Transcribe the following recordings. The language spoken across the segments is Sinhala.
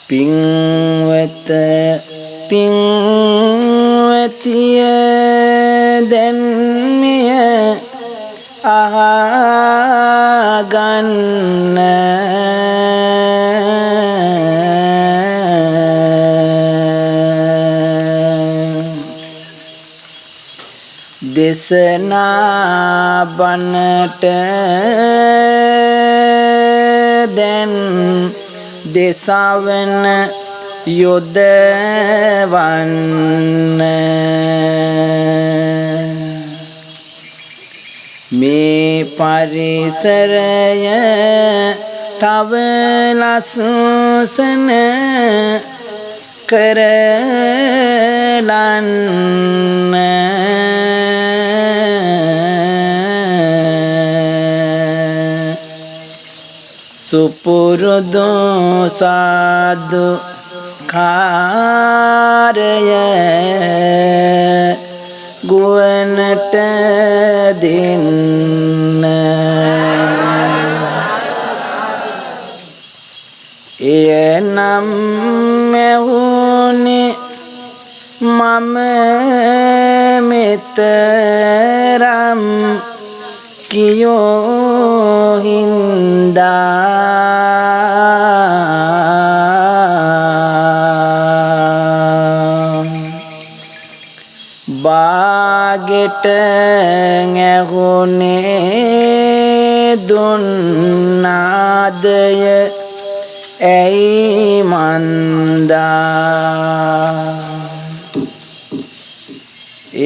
පින්වත පින්වතිය දැන් මෙය අහගන්න දේශනා බණට දැන් දේශවන යොදවන්න මේ පරිසරය තව ලස්සන කරලන්න සුපුරුදු සාදු කාරය ගුවනට දෙන්න එනම් මැවුනේ මම මෙතරම් කියෝ හින්දා බාගෙට ඇහුනේ දුන්නාදය ඇයි මන්දා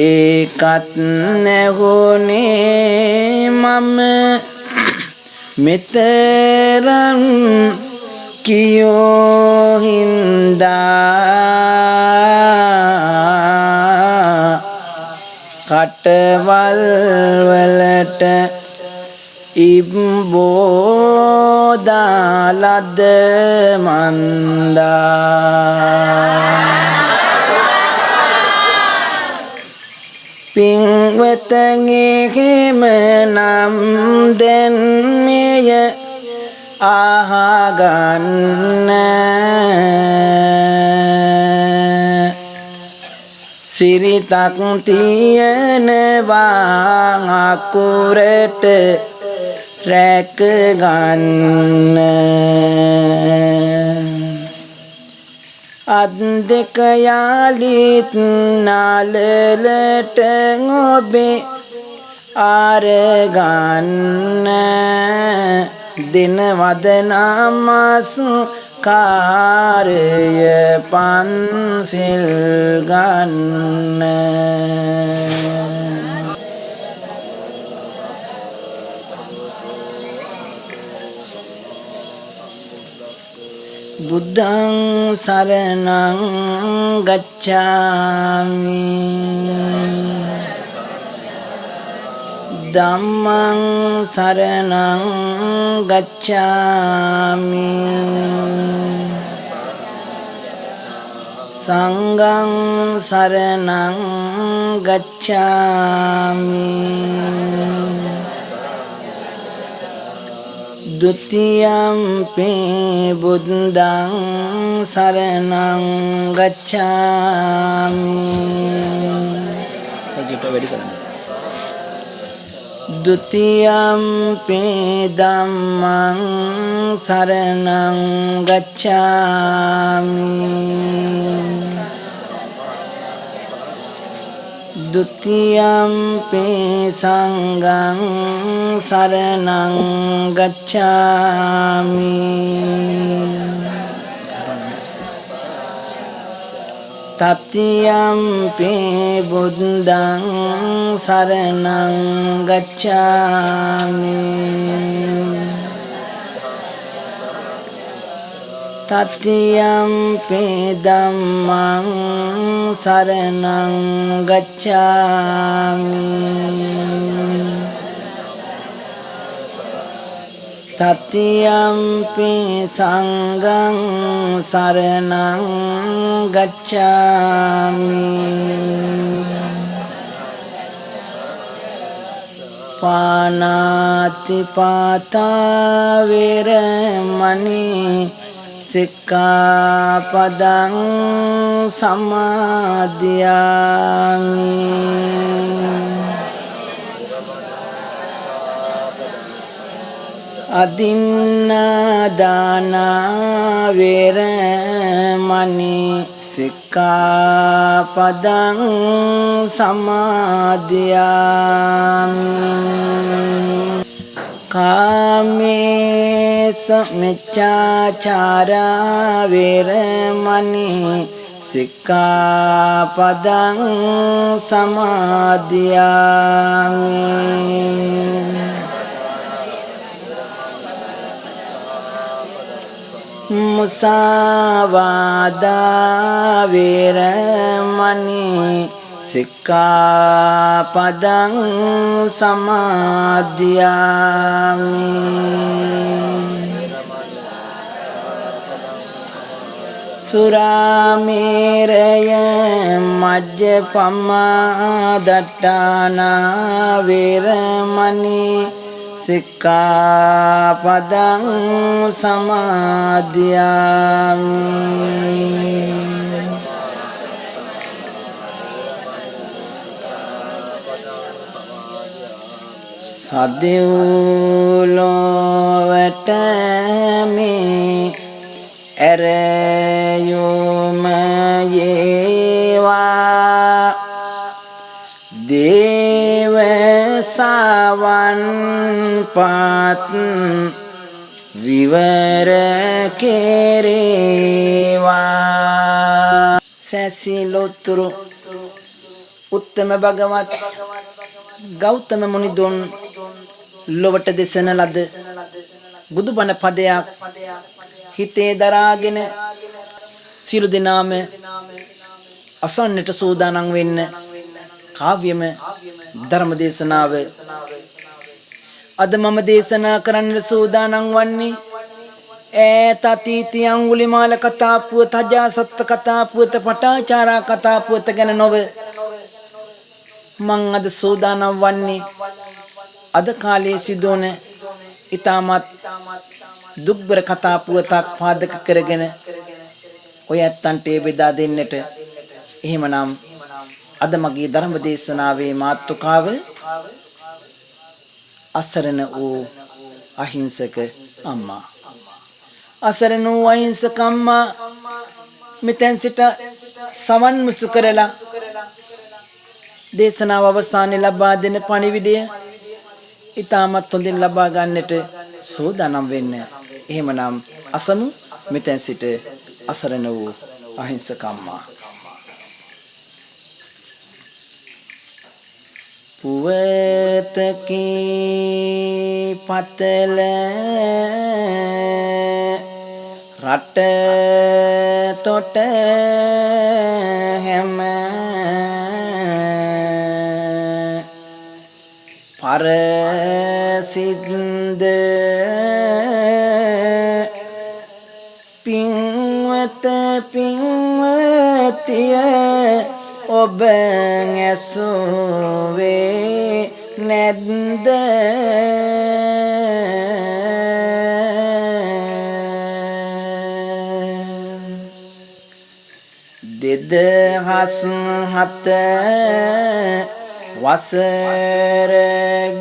ඒකත් නැහුනේ මම මෙතරම් කියෝ හින්දා කටවල් වලට ඉබ්බෝදාලද මන්දා පින්වතගේ හිම නම් දැන් මෙය අහගන්න සිරිතක් තියෙනවා අකුරට රැක ගන්න අත් දෙක යාලිත් නාලලට ඔබේ අරගන්න දිනවද නමස් කාර්ය පන්සිල් ගන්න බුද්ධං සරණං ගච්ඡාමි ධම්මං සරණං ගච්ඡාමි සංඝං සරණං ගච්ඡාමි ဒုတိယံ පි බුද්ධං සරණං ගච්ඡාමි द्वितीयम्पि धम्मं शरणं गच्छामि द्वितीयम्पि संघं शरणं गच्छामि तृतीयम्पि बुद्धं शरणं गच्छामि तृतीयम्पि धम्मं शरणं गच्छामि तृतीयम्पि संघं शरणं गच्छामि පානාතිපාතා වේරමණී සික්ඛාපදං සමාදියාමි අදින්නාදාන වේරමණී සික්ඛාපදං සමාදියාමි කාමේස මිච්ඡාචාරා වේරමණී සික්ඛාපදං සමාදියාමි මුසාවාදා වේරමණී සික්ඛාපදං සමාදියාමි සුරාමේරය මජ්ජපමා දට්ඨානා වේරමණී සික්ඛාපදං සමාදියාමි සදෙව්ලොවට මේ ඇරයුම යේවා දේව සවන් පත් විවර කෙරේවා සැසිලොතුරු උත්තම භගවත් ගෞතම මුනිදුන් ලොවට දෙසන ලද බුදුබණ පදයක් හිතේ දරාගෙන සියලු දෙනාම අසන්නට සූදානම් වෙන්න කාව්‍යම ධර්ම දේශනාව අද මම දේශනා කරන්න සූදානම් වන්නේ ඈත අතීතයේ අඟුලිමාල කතා පුවත අජාසත්ත කතා පුවත පටාචාරා කතා පුවත ගැන නොව මං අද සූදානම් වන්නේ අද කාලයේ සිදුවන ඊටමත් දුක්බර කතා පුවතක් පාදක කරගෙන ඔය ඇත්තන්ට බෙදා දෙන්නට. එහෙමනම් අද මගේ ධර්ම දේශනාවේ මාතෘකාව අසරණ වූ අහිංසක අම්මා. අසරණ වූ අහිංසක අම්මා මෙතෙන් සිට සමන් මුසු කරලා දේශනාව අවසානයේ ලබා දෙන පණිවිඩය ඊටමත් හොඳින් ලබා ගන්නට සූදානම් වෙන්න. එහෙමනම් අසමු මෙතෙන් සිට අසරණ වූ අහිංසක අම්මා. පුවතකී පතල රට තොට හැම පරසිද්ද පින්වත පින්වතිය ඔබ ඇසුවේ නැද්ද දෙදහස් හත වසර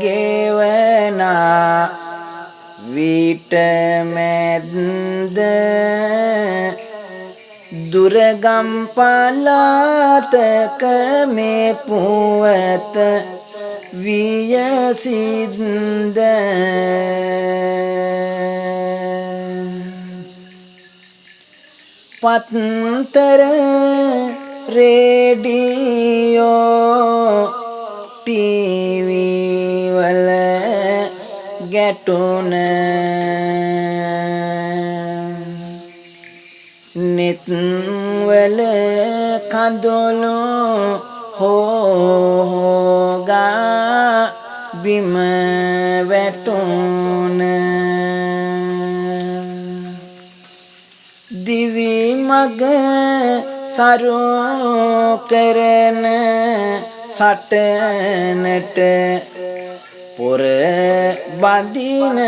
ගෙවනා විට මැද්ද දුරගම් පළාතක මේ පුවත වියසින්ද පත්තර රේඩියෝ ටීවී වල ගැටුණ නෙත් වල කඳුළු හෝගා බිම වැටුණ දිවි මග සරු කරන සටනට පොර බඳින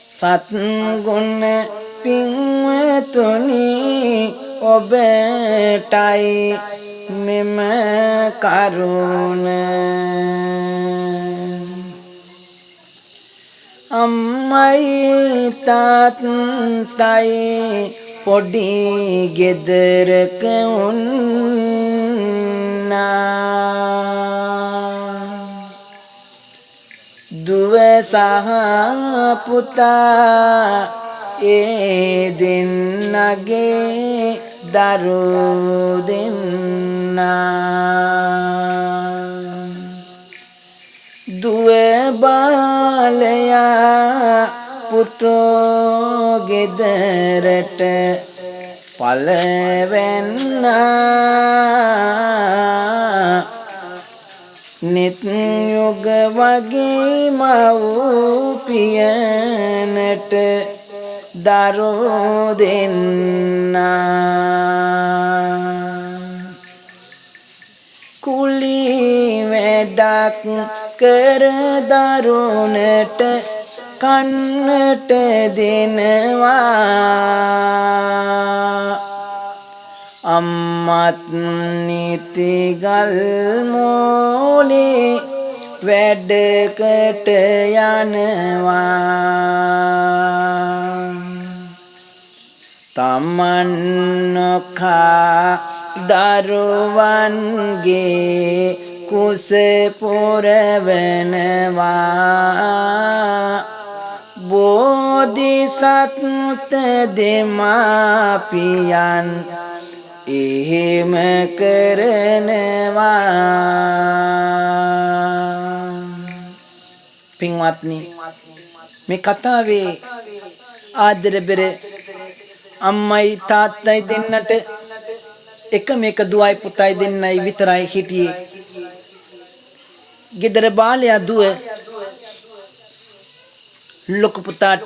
සත්ගුණ පින්වතුනි ඔබටයි මෙම කරුණ අම්මයි තාත්තයි පොඩි ගෙදරක දුව සහ පුතා ඒ දෙන්නගේ දරු දෙන්නා දුව බාලයා පුතෝ ගෙදරට පළවෙන්නා නිත් යුග වගේ මව්පියනට දරු දෙන්නා කුලී වැඩක් කර දරුණට කන්නට දෙනවා අම්මත් නිතිගල් මෝලේ වැඩකට යනවා තමන් නොකා දරුවන්ගේ කුස පුරවනවා බෝධිසත්ව දෙමාපියන් එහෙම කරනවා පින්වත්නි මේ කතාවේ ආදර බෙර අම්මයි තාත්තයි දෙන්නට එක මේක දුවයි පුතයි දෙන්නයි විතරයි හිටියේ ගෙදර බාලයා දුව ලොකු පුතාට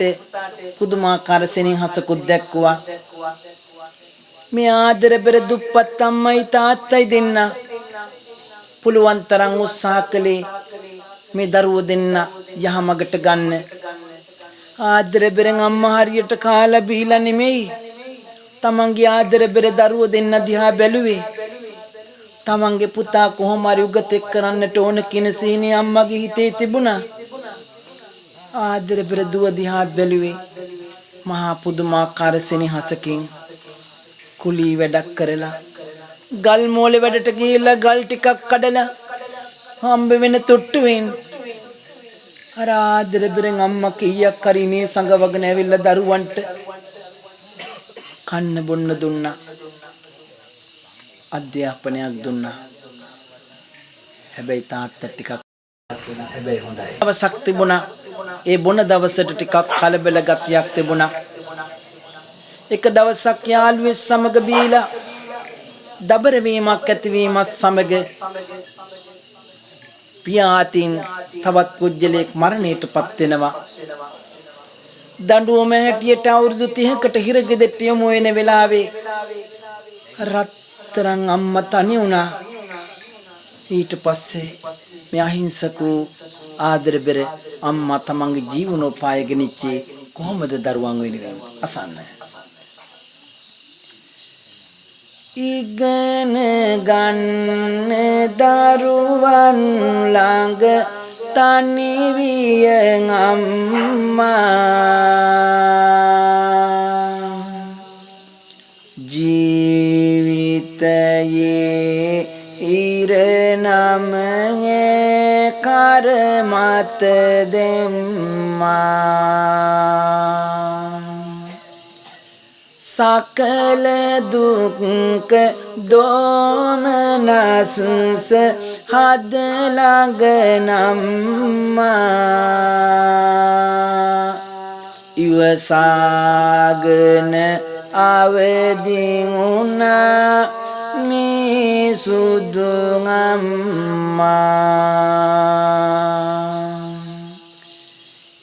පුදුමාකාර සෙනෙහසකුත් දැක්කුවා මේ ආදර බෙර දුප්පත් අම්මයි තාත්තයි දෙන්න පුළුවන් තරම් උත්සාහ කළේ මේ දරුවෝ දෙන්න යහමගට ගන්න ආදර බෙරෙන් අම්මා හරියට කාලා බීලා නෙමෙයි තමන්ගේ ආදර බෙර දරුවෝ දෙන්න දිහා බැලුවේ තමන්ගේ පුතා කොහොම හරි උගතෙක් කරන්නට ඕන කියන සීනේ අම්මගේ හිතේ තිබුණා ආදර බෙර දුව දිහා බැලුවේ මහා පුදුමාකාර සෙනෙහසකින් කුලී වැඩක් කරලා ගල් මෝලේ වැඩට ගිහිල්ලා ගල් ටිකක් කඩලා හම්බ වෙන තොට්ටුවෙන් අර ආදර බෙරෙන් අම්මා කීයක් හරි මේ සංගවගෙන ඇවිල්ලා දරුවන්ට කන්න බොන්න දුන්නා අධ්‍යාපනයක් දුන්නා හැබැයි තාත්තා ටිකක් හැබැයි හොඳයි දවසක් තිබුණා ඒ බොන දවසට ටිකක් කලබල ගතියක් තිබුණා එක දවසක් යාළුවෙක් සමග බීලා දබර වීමක් ඇතිවීමත් සමග පියාතින් තවත් පුජ්‍යලෙක් මරණයටපත් වෙනවා දඬුවම හැටියට අවුරුදු 30කට හිරගෙදරට යමු වෙන වෙලාවේ රත්තරන් අම්මා තනි වුණා ඊට පස්සේ මේ අහිංසක ආදර බෙර අම්මා තමන්ගේ ජීවනෝපාය ගෙනිච්චේ කොහොමද දරුවන් වෙනුවෙන් අසන්න ඉගෙන ගන්න දරුවන් ළඟ තනි විය අම්මා ජීවිතයේ ඉරණමගේ කරමත දෙම්මා සකල දුක්ඛ දෝමනස්ස හද ළඟ නම්මා ඉවසාගෙන අවදි වුණා මේ සුදු අම්මා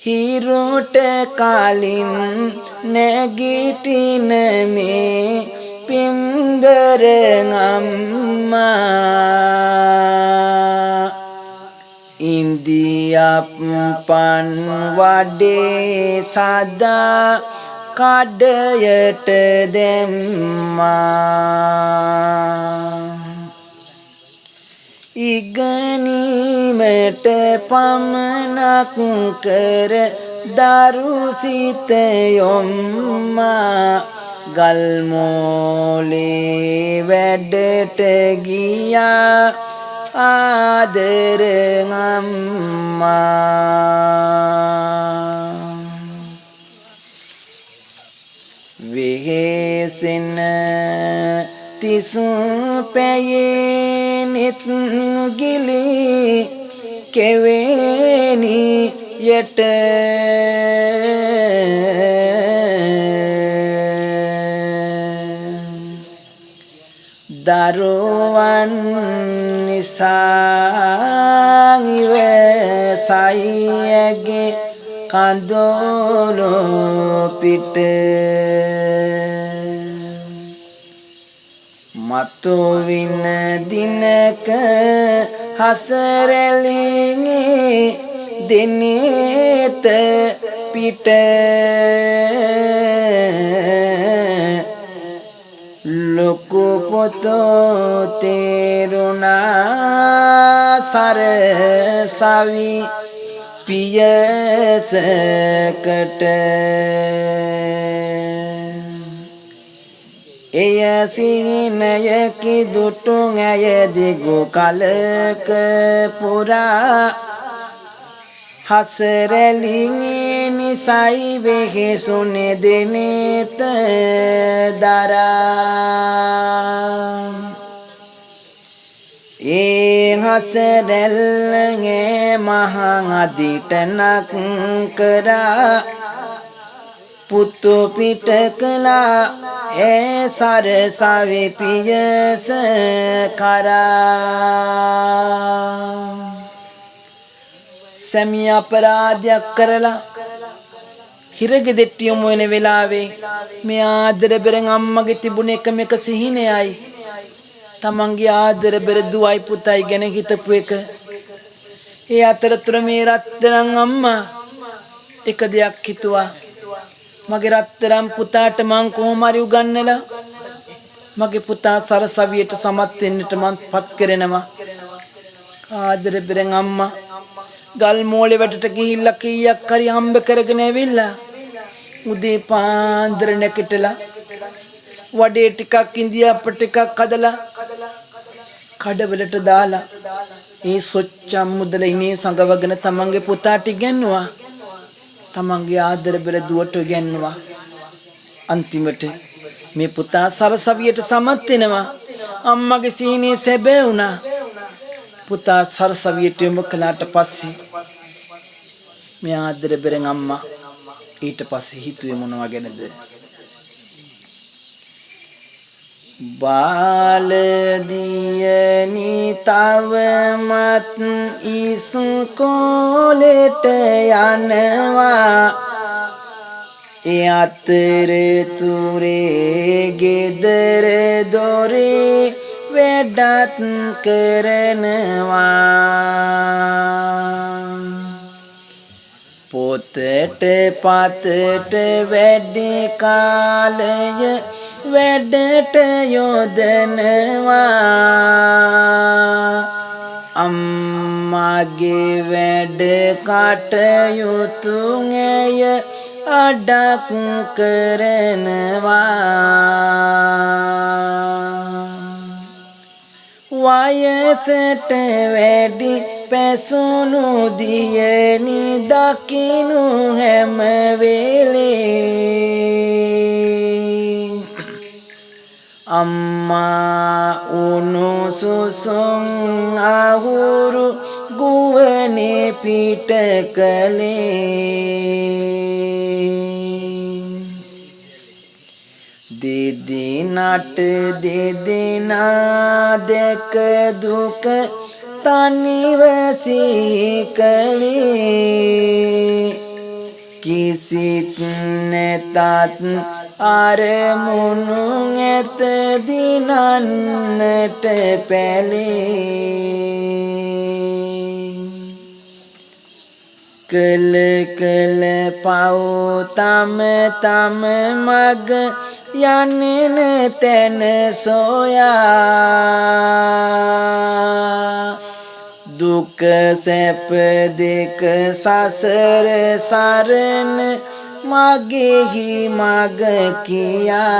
හිරුට කලින් නැගිටින මේ පිම්බර අම්මා ඉන්දියප් පන් වඩේ සදා කඩයට දැම්මා ඉගෙනීමට පමණක් කර දරුසිත යොම්මා ගල්මෝලේ වැඩට ගියා ආදර අම්මා වෙහෙසෙන තිසු පැයේ නිත් ගිලි කෙවෙනි යට දරුවන් නිසා ඉවසයියගේ කඳුළු පිට මතු වින දිනක හසරැලිගේ දිනෙත පිට ලොකු පොතෝ තේරුණා සරසවි පියසකට එය සිහිනයකි දුටුන් ඇය දිගු කලක පුරා හසරැලිගේ නිසයි වෙහෙසුනේ දෙනෙත දරා ඒ හසරැල්ලගේ මහා අදිටනක් කරා පුතු පිට කළා ඒ සරසවි පියස කරා සැමියා අපරාධයක් කරලා හිරගෙදෙට්ට යොමු වෙන වෙලාවේ මේ ආදර බෙරන් අම්මගේ තිබුණ එකම එක සිහිනයයි තමන්ගේ ආදර බෙර දුවයි පුතයි ගැන හිතපු එක ඒ අතරතුර මේ රත්තරන් අම්මා එක දෙයක් හිතුවා මගේ රත්තරන් පුතාට මං කොහොම හරි උගන්නලා මගේ පුතා සරසවියට සමත් වෙන්නට මං පත් කරනවා ආදර බෙරන් අම්මා ගල් මෝලේ වැටට ගිහිල්ලා කීයක් හරි හම්බ කරගෙන ඇවිල්ලා උදේ පාන්දර නැගිටලා වඩේ ටිකක් ඉන්දියාප්ප ටිකක් හදලා කඩවලට දාලා ඒ සොච්චම් මුදල ඉනේ සංගවගෙන තමන්ගේ පුතාට ඉගෙනුවා තමන්ගේ ආදර බෙර දුවට ඉගෙනුවා අන්තිමට මේ පුතා සරසවියට සමත් වෙනවා අම්මගේ සීනේ සැබෑ වුණා පුතා සරසවියට යොමු කළාට පස්සේ මේ ආදර බෙරන් අම්මා ඊට පස්සේ හිතුවේ මොනවා ගැනද බාලදියනි තවමත් ඉස්කෝලේට යනවා ඒ අතරතුරේ ගෙදර දොරේ වැඩත් කරනවා පොතට පතට වැඩි කාලය වැඩට යොදනවා අම්මගේ වැඩ කටයුතු ඇය අඩක් කරනවා වයසට වැඩි පැසුණු දියණි දකින්නු හැම වෙලේ අම්මා උණු සුසුම් අහුරු ගුවනේ පිට කලේ දෙදිනට දෙදිනා දැක දුක තනිව සිහිකලේ කිසිත් නැතත් අරමුණුන් ඇත දිනන්නට පැලේ කළ කළ පව් තම තම මග යන්නේ තැන සොයා දුක සැප දෙක සසර සරණ මගෙහි මග කියා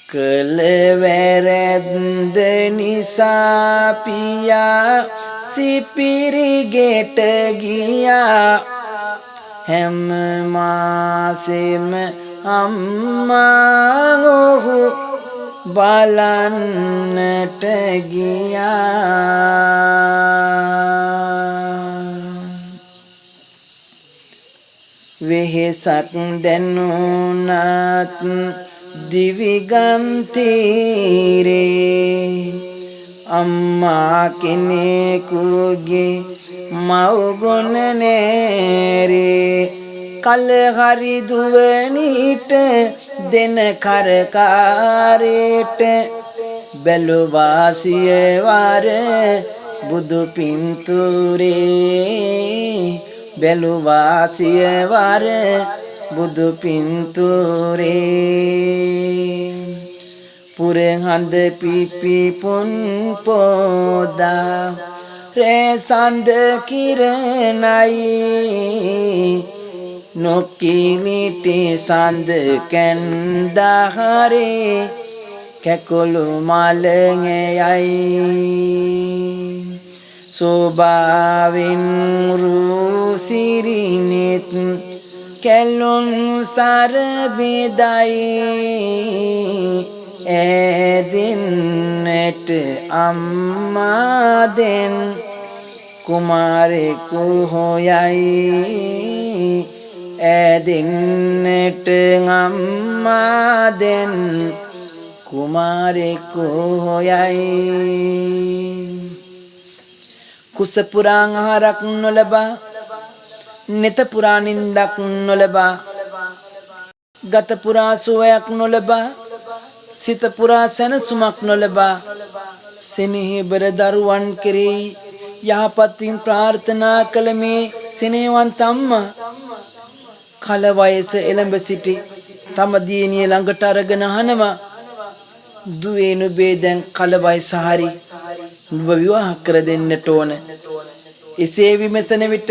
කළ වැරැද්ද නිසා පියා සිපිරිගෙට ගියා හැම මාසෙම අම්මා ඔහු බලන්නට ගියා වෙහෙසක් දැනුණත් දිවිගන්තිරේ අම්මා කෙනෙකුගේ මව්ගුණ නෑරේ කල හරි දුවනීට දෙන කරකාරේට බැලුවාසිය වර බුදු පින්තූරේ බැලුවාසිය වර බුදු පින්තූරේ පුරහඳ පිපිපුන් පෝදා රැසඳ කිරණයි නොකිමිටි සඳ කැන්දහරේ කැකුළු මලඟයයි සෝභාවෙන් රුසිරිනිත් කැලුම් සරබිදයි ඇදින්නට අම්මාදෙන් කුමාරෙකු හොයයි ඇදින්නට අම්මාදෙන් කුමාරෙකු හොයයි කුස පුරාන් ආහාරක් නොලබා නෙත පුරා නින්දක් නොලබා ගත පුරා සුවයක් නොලබා සිත පුරා සැනසුමක් නොලබා සෙනෙහබර දරුවන් කෙරෙහි යහපතින් ප්‍රාර්ථනා කළ මේ සෙනෙහවන්ත අම්මා කල වයස එළඹ සිටි තම දියණිය ළඟට අරගෙන අහනවා දුවේ නුඹේ දැන් කල වයස හරි නුඹ විවාහ කර දෙන්නට ඕන එසේ විමසන විට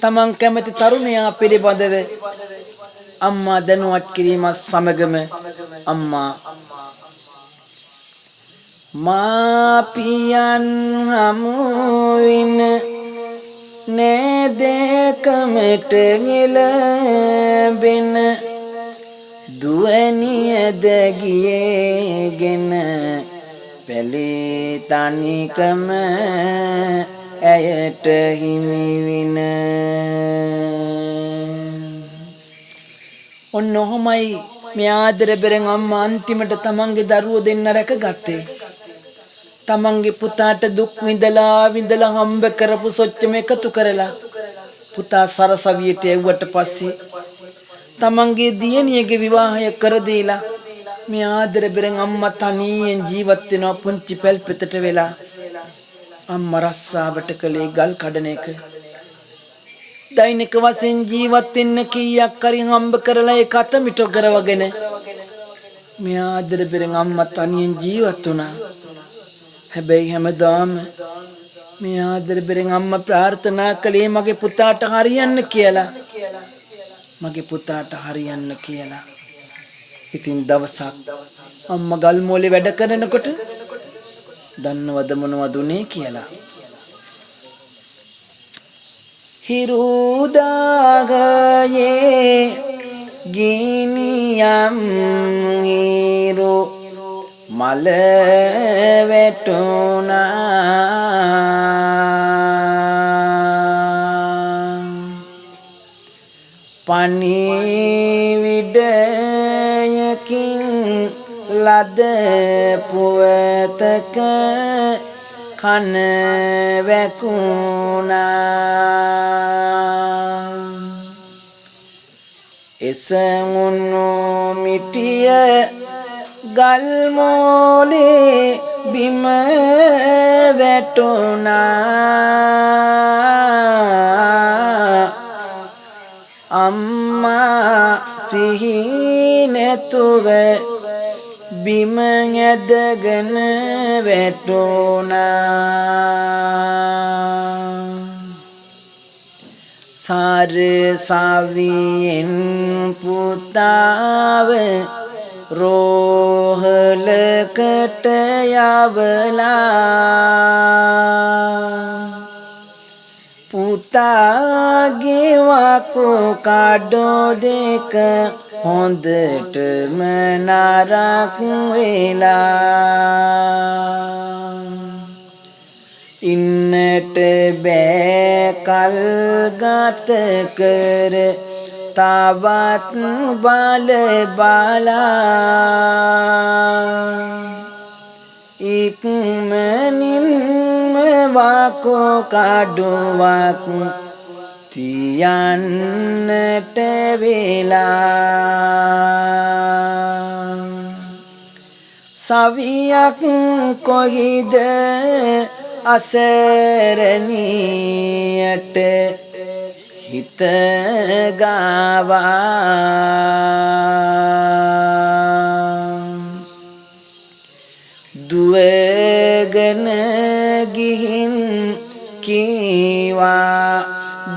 තමන් කැමති තරුණයා පිළිබඳව අම්මා දැනුවත් කිරීමත් සමගම අම්මා මාපියන් හමුවින නෑදෑකමට ගෙලබෙන දුවනියද ගියේගෙන පැලේ තනිකම ඇයට හිමිවින ඔන්න ඔහොමයි මේ ආදර බෙරෙන් අම්මා අන්තිමට තමන්ගේ දරුවෝ දෙන්න රැකගත්තේ තමන්ගේ පුතාට දුක් විඳලා හම්බ කරපු සොච්චම එකතු කරලා පුතා සරසවියට එව්වට පස්සේ තමන්ගේ දියණියගේ විවාහය කර දීලා මේ ආදර බෙරෙන් අම්මා තනියෙන් ජීවත් වෙනවා පුංචි පැල්පතට වෙලා අම්මා රස්සාවට කලේ ගල් කඩන එක දෛනික වශයෙන් ජීවත් වෙන්න කීයක් හරි හම්බ කරලා ඒක අතමිට කරවගෙන මේ ආදර බෙරෙන් අම්මා තනියෙන් ජීවත් වුණා හැබැයි හැමදාම මේ ආදර බෙරෙන් අම්මා ප්‍රාර්ථනා කළේ මගේ පුතාට හරියන්න කියලා මගේ පුතාට හරියන්න කියලා ඉතින් දවසක් අම්මා ගල් මොලේ වැඩ කරනකොට දන්නවද මොනවද උනේ කියලා හිරුදාගයේ ගිනියම් හිරු මල වැටුණා පණිවිඩයකින් ලද පුවතක කන වැකුණා එසමුණු මිටිය ගල් මෝලේ බිම වැටුණා අම්මා සිහි නැතුව බිම ඇදගෙන වැටුණා සාර සාවියෙන් පුතාව රෝහලකට යවලා පුතාගේ වකෝ කඩෝ දෙක හොඳටම නරක් වෙලා ඉන්නට බෑ කල් ගත කර තවත් බල බලා ඉක්මනින්ම වකෝ කඩුවක් තියන්නට වෙලා සවියක් කොහිද අසරණියට හිත ගාවා දුවගෙන ගිහින් කීවා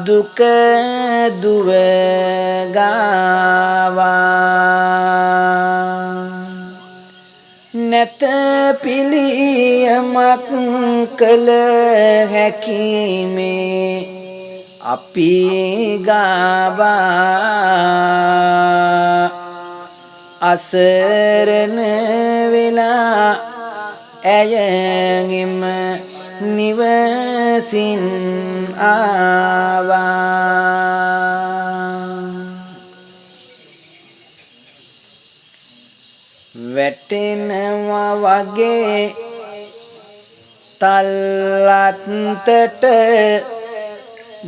දුක දුව ගාවා නැත පිළියමක් කළ හැකිමේ අපි ගාවා අසරණ වෙලා ඇයගෙම නිවසින් ආවා වැටෙනවා වගේ තල්ලත්තට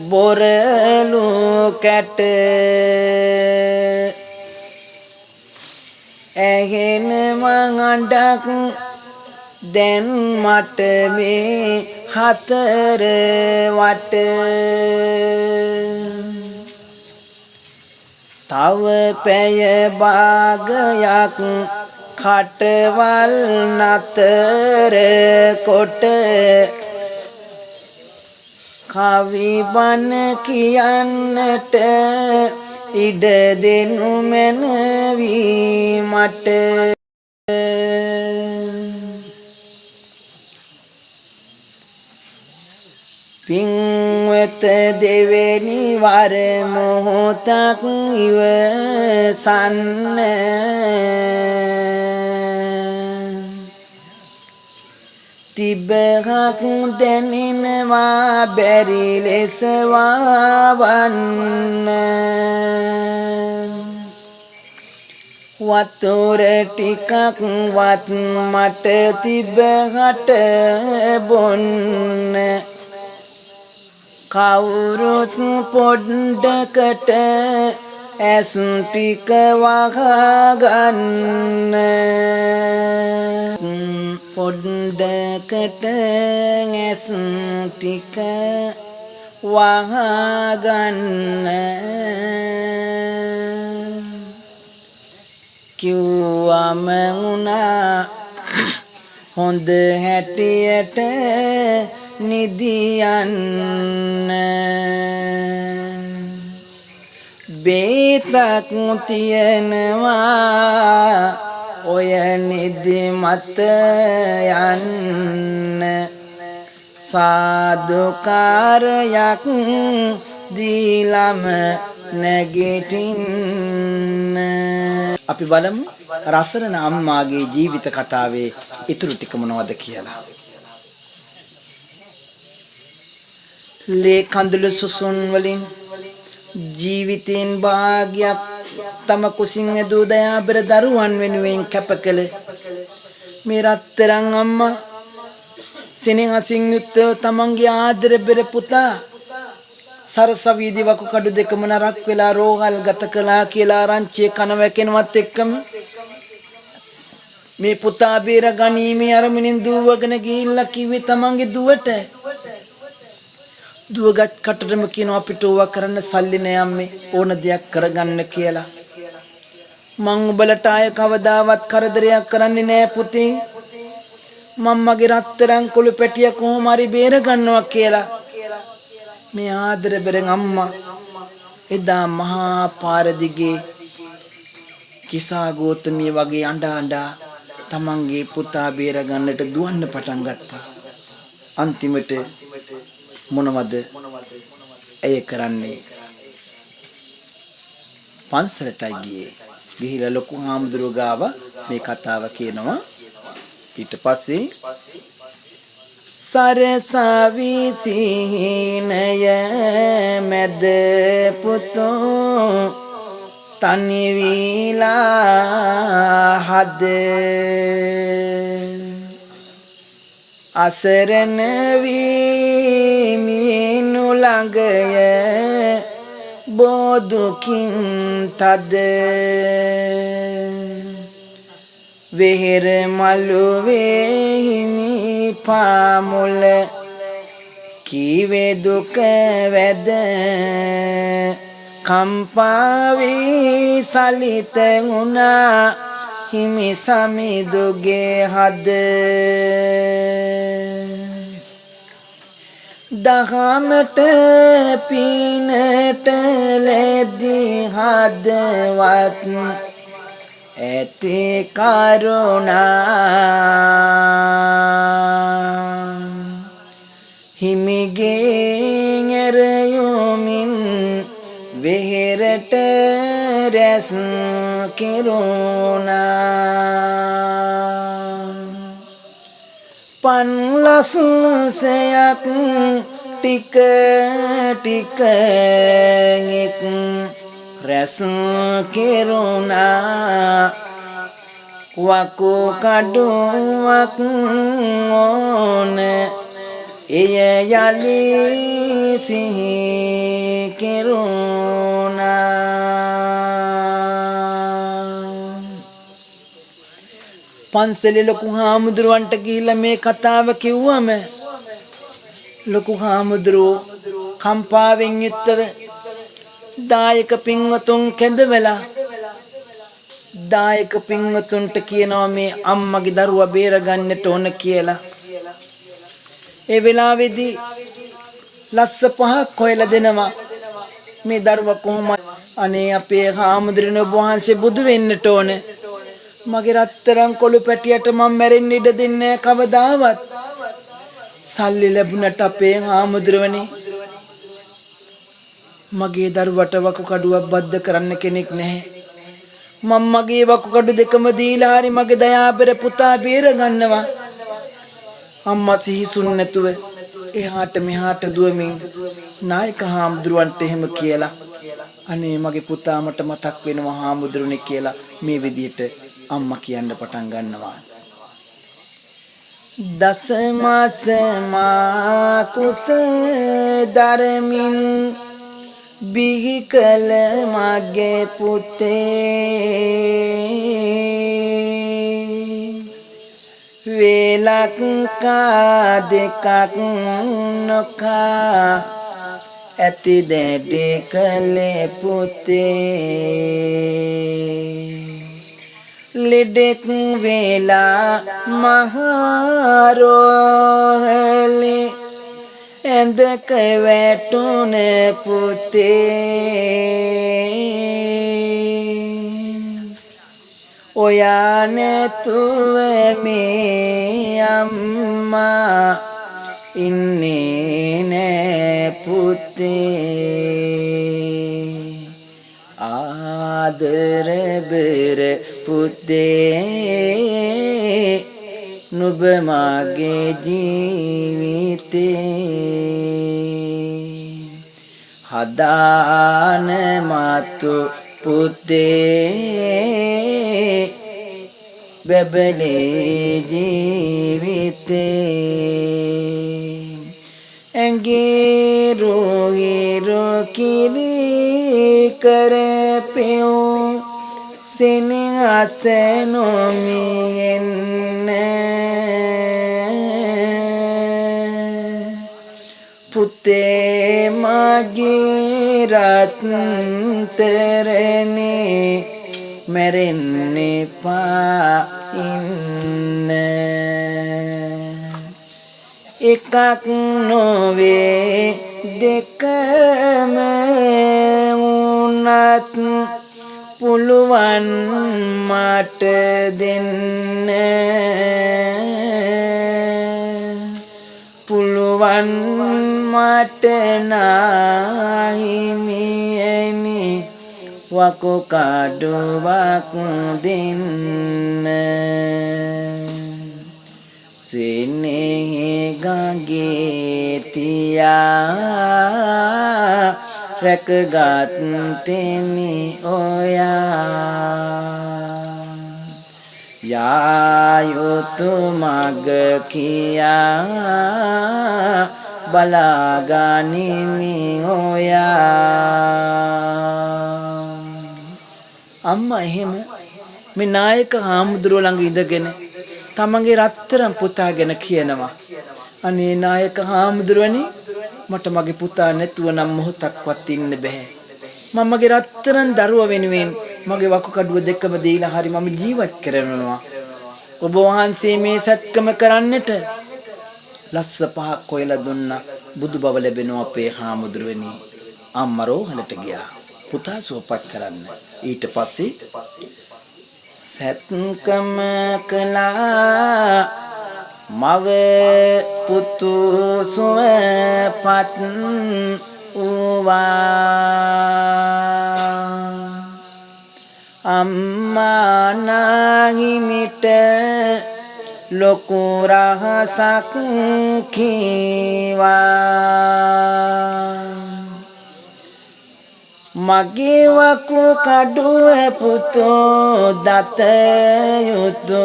බොරලු කැට ඇහෙනවා අඬක් දැන් මට මේ හතර වට තව පැය භාගයක් කටවල් නතර කොට කවි බණ කියන්නට ඉඩ දෙනු මැනවි මට පින්වත දෙවෙනි වර මොහොතක් ඉවසන්න තිබහක් දැනෙනවා බැරි ලෙස වවන්න වතුර ටිකක් වත් මට තිබහට බොන්න කවුරුත් පොඩ්ඩකට ඇස් ටික වහගන්න පොඩ්ඩකට ඇස් ටික වහගන්න කිව්වම උනා හොඳ හැටියට නිදියන්න බේතක් තියනවා ඔය නිදි මත යන්න සාදුකාරයක් දීලම නැගිටින්න අපි බලමු රසරණ අම්මාගේ ජීවිත කතාවේ ඉතුරු ටික මොනවද කියලා. ලේ කඳුළු සුසුන් වලින් ජීවිතෙන් භාග්යක් තම කුසින් ඇදූ දයාබර දරුවන් වෙනුවෙන් කැප කළ මේ රත්තරන් අම්මා සෙනෙහසින් යුක්තව තමන්ගේ ආදර බෙර පුතා සරසවීදි වකු කඩු දෙකම නරක් වෙලා රෝහල් ගත කළා කියලා ආරංචිය කන වැකෙනවත් එක්කම මේ පුතා බේර ගනීමේ අරමුණෙන් දුවගෙන ගිහිල්ලා කිව්වේ තමන්ගේ දුවට දුවගත් කටටම කියනවා අපිට ඕවා කරන්න සල්ලි නෑ අම්මේ ඕන දෙයක් කරගන්න කියලා මං උඹලට ආය කවදාවත් කරදරයක් කරන්නේ නෑ පුතේ මම්මගේ රත්තරන් කුළු පැටිය කොහොම හරි බේර ගන්නවා කියලා මේ ආදර බෙරන් අම්මා එදා මහා පාර දිගේ කිසා ගෝතමිය වගේ අඬා තමන්ගේ පුතා බේර ගන්නට දුවන්න පටන් ගත්තා. අන්තිමට මොනවද ඇය කරන්නේ? පන්සලටයි ගියේ. ගිහිලා ලොකු හාමුදුරුවෝ ගාව මේ කතාව කියනවා. ඊට පස්සේ සරසවි සිහිනය මැද පුතෝ තනි වීලා හද අසරණ වී මිනු ළඟය බෝදුකින් තද වෙහෙර මළුවේ හිමි පාමුල කීවේ දුක වැද කම්පාවී සලිත වුණා හිමි සමිදුගේ හද දහමට පිනට ලැබී හදවත් ඇති කරුණා හිමිගෙන් ඇරයුමින් වෙහෙරට රැස් කෙරුණා පන්ලසුසයක් ටික ටික එක් රැස් කෙරුණා වකු කඩුවක් ඕන එය යලි සිහි කෙරුණා පන්සලේ ලොකු හාමුදුරුවන්ට ගිහිල්ලා මේ කතාව කිව්වම ලොකු හාමුදුරුවෝ කම්පාවෙන් යුක්තව දායක පින්වතුන් කැඳවලා දායක පින්වතුන්ට කියනවා මේ අම්මගේ දරුවා බේරගන්නට ඕන කියලා. ඒ වෙලාවේදී ලස්ස පහක් හොයලා දෙනවා මේ දරුවා කොහොම අනේ අපේ හාමුදුරනේ ඔබ වහන්සේ බුදු වෙන්නට ඕන මගේ රත්තරන් කොළු පැටියට මම මැරෙන්න ඉඩ දෙන්නේ කවදාවත් සල්ලි ලැබුණට අපේ හාමුදුරනේ මගේ දරුවට වකු කඩුවක් බද්ද කරන්න කෙනෙක් නැහැ මම මගේ වකු කඩු දෙකම දීලා හරි මගේ දයාබර පුතා බේර ගන්නවා අම්මා සිහිසුන් නැතුව එහාට මෙහාට දුවමින් නායක හාමුදුරුවන්ට එහෙම කියලා අනේ මගේ පුතා මට මතක් වෙනවා හාමුදුරුවනේ කියලා මේ විදිහට අම්මා කියන්න පටන් ගන්නවා දසමාස මා කුස දරමින් බිහි කල මගේ පුතේ වේලක් කා දෙකක් නොකා ඇති දෙඩි කලේ පුතේ ලෙඩෙක් වේලා මහරෝහලේ ඇඳක වැටුන පුතේ ඔයා නැතුව මේ අම්මා ඉන්නේ නෑ පුතේ ආදර බර පුතේ නුඹ මාගේ ජීවිතේ හදාන මතු පුතේ බබලේ ජීවිතේ ඇඟේ රෝහි කිරි කර පෙව් සෙනෙහස නොමියෙන්න පුතේ මගේ රත්තරනේ මැරෙන්න එපා ඉන්න එකක් නොවේ දෙකම වුණත් පුළුවන් මට දෙන්න පුළුවන් මට නාහිමියනි වකු කඩුවක් දෙන්න සිනෙහි ගඟේ තියා රැකගත් තෙමි ඔයා යා යුතු මග කියා බලාගනිමි ඔයා අම්මා එහෙම මේ නායක හාමුදුරුවෝ ළඟ ඉඳගෙන තමන්ගේ රත්තරන් පුතා ගැන කියනවා අනේ නායක හාමුදුරුවනි මට මගේ පුතා නැතුව නම් මොහොතක්වත් ඉන්න බෑ මම මගේ රත්තරන් දරුවා වෙනුවෙන් මගේ වකුකඩුව දෙකම දීලා හරි මම ජීවත් කරනවා ඔබ වහන්සේ මේ සත්කම කරන්නට ලස්ස පහක් කොයලා දුන්නා බුදු බව ලැබෙනවා අපේ හාමුදුරුවනි අම්මා රෝහලට ගියා පුතා සුවපත් කරන්න ඊට පස්සේ සත්කම කළා මව පුතු සුවපත් වූවා අම්මා නාහිමිට ලොකු රහසක් කීවා මගේ වකු කඩුව පුතෝ දත යුතු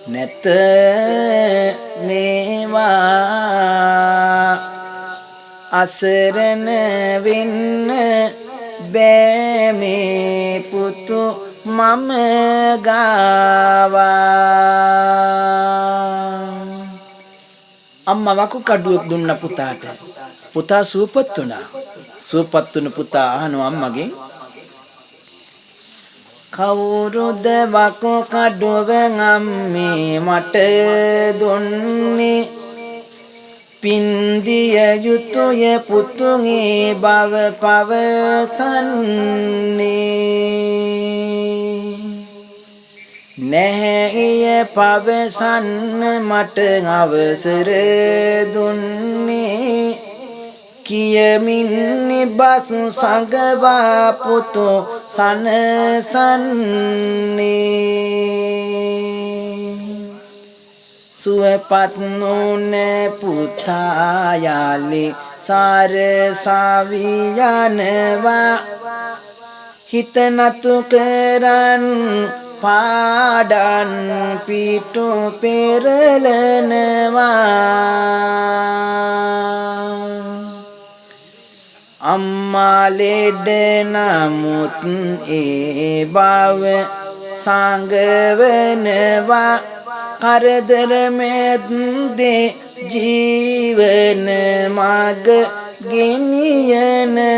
නැත මේවා අසරණ වෙන්න බෑ මේ පුතු මම ගාවා අම්මා වකු කඩුවක් දුන්න පුතාට පුතා සුවපත් වුණා සුවපත් වුණ පුතා අහනවා අම්මගෙන් කවුරුද වකු කඩුව අම්මේ මට දුන්නේ පින්දිය යුතුය පුතුගේ බව පවසන්නේ නැහැ පවසන්න මට අවසර දුන්නේ කියමින් බස් සංගවා පුතු සනසන්නේ සුවපත් නොන පුතා යාලේ සාරසවියනවා හිත නතු කරන් පාඩන් පිටු පෙරලනවා අම්මා ලෙඩ නමුත් ඒ බව සංගවනවා කරදර මැද්දේ ජීවන මග ගෙනියනවා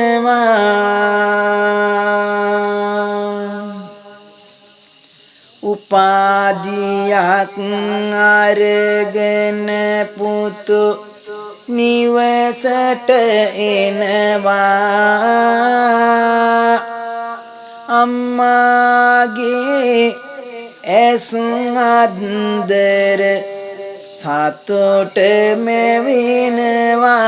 උපාධියක් අරගෙන පුතු නිවසට එනවා අම්මාගේ ඇස් අද්දර සතුට මෙවිනවා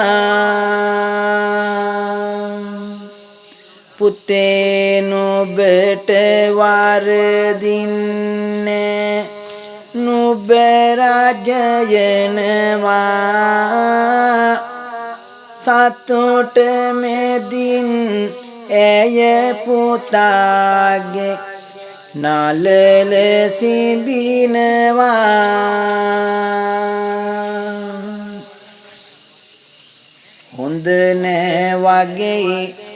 පුතේ නුඹට වරදින්නේ නුඹ රජයනවා සතුට මෙදින් ඇය පුතාගේ නලල සිඹිනවා හොඳ නෑ වගේ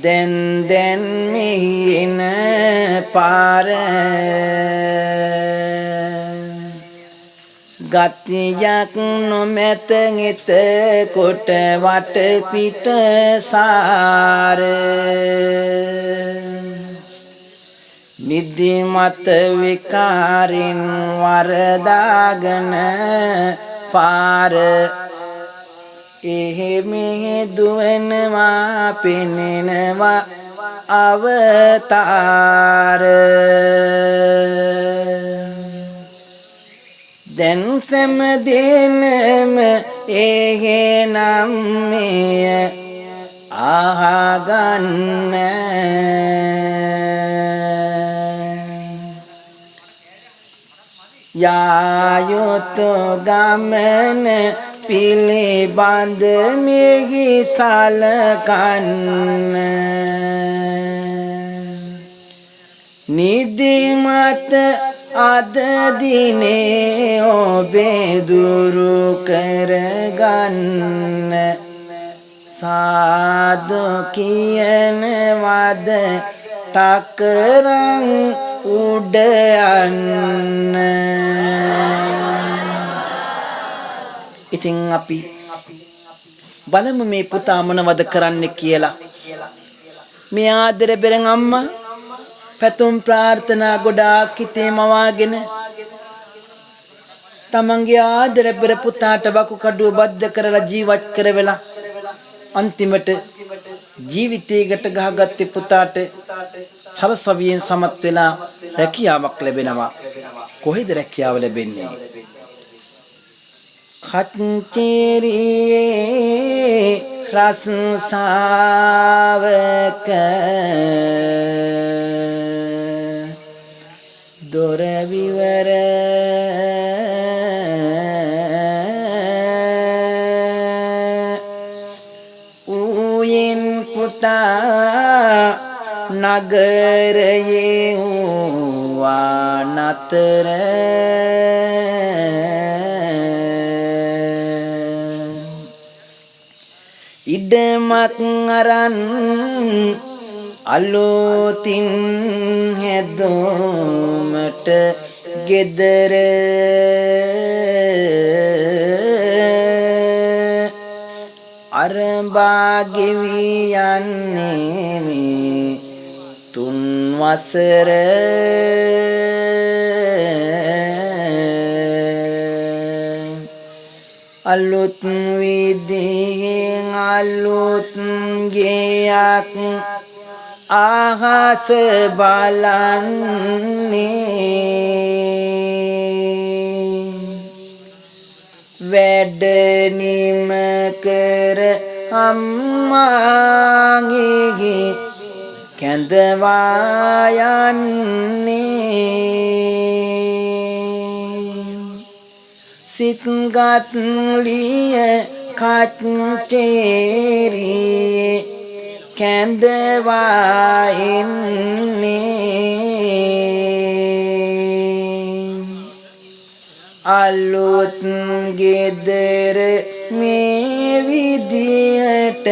දැන් මිහින පාර ගතියක් නොමැත ගෙත කොට වට පිට සාර නිදිමත විකාරින් වරදාගෙන පාර එහෙ දුවනවා පෙනෙනවා අවතාර දැන් සෑම දිනම එහෙනම් මෙය අහගන්න යායුතු ගමන පිළිබඳ මිගි සලකන්න නිදිමත අද දිනේ ඔබේ දුරු කරගන්න සාදු කියනවද ටකරන් උඩ යන්න ඉතින් අපි බලමු මේ පුතා මොනවද කරන්නේ කියලා මේ ආදර බෙරන් අම්මා පැතුම් ප්‍රාර්ථනා ගොඩාක් හිතේ මවාගෙන තමන්ගේ ආදර බෙර පුතාට වකු කඩුව බද්ධ කරලා ජීවත් කරවෙලා අන්තිමට ජීවිතයකට ගහගත්තේ පුතාට සරසවියෙන් සමත් වෙලා රැකියාවක් ලැබෙනවා කොහෙද රැකියාව ලැබෙන්නේ කච්චේරියේ රස සාවක දොර විවර ඌයෙන් පුතා නගරයේ වූවා නතර ඉඩමක් අරන් අලුතින් හැදෝමට ගෙදර අරඹා ගෙවි යන්නේ මේ තුන් වසර අලුත් විදිහෙන් අලුත් ගෙයක් අහස බලන්නේ වැඩ නිම කර අම්මාගේ කැඳවා යන්නේ සිත්ගත් ලිය කච්චේරියේ කැඳවා ඉන්නේ අලුත් ගෙදර මේ විදියට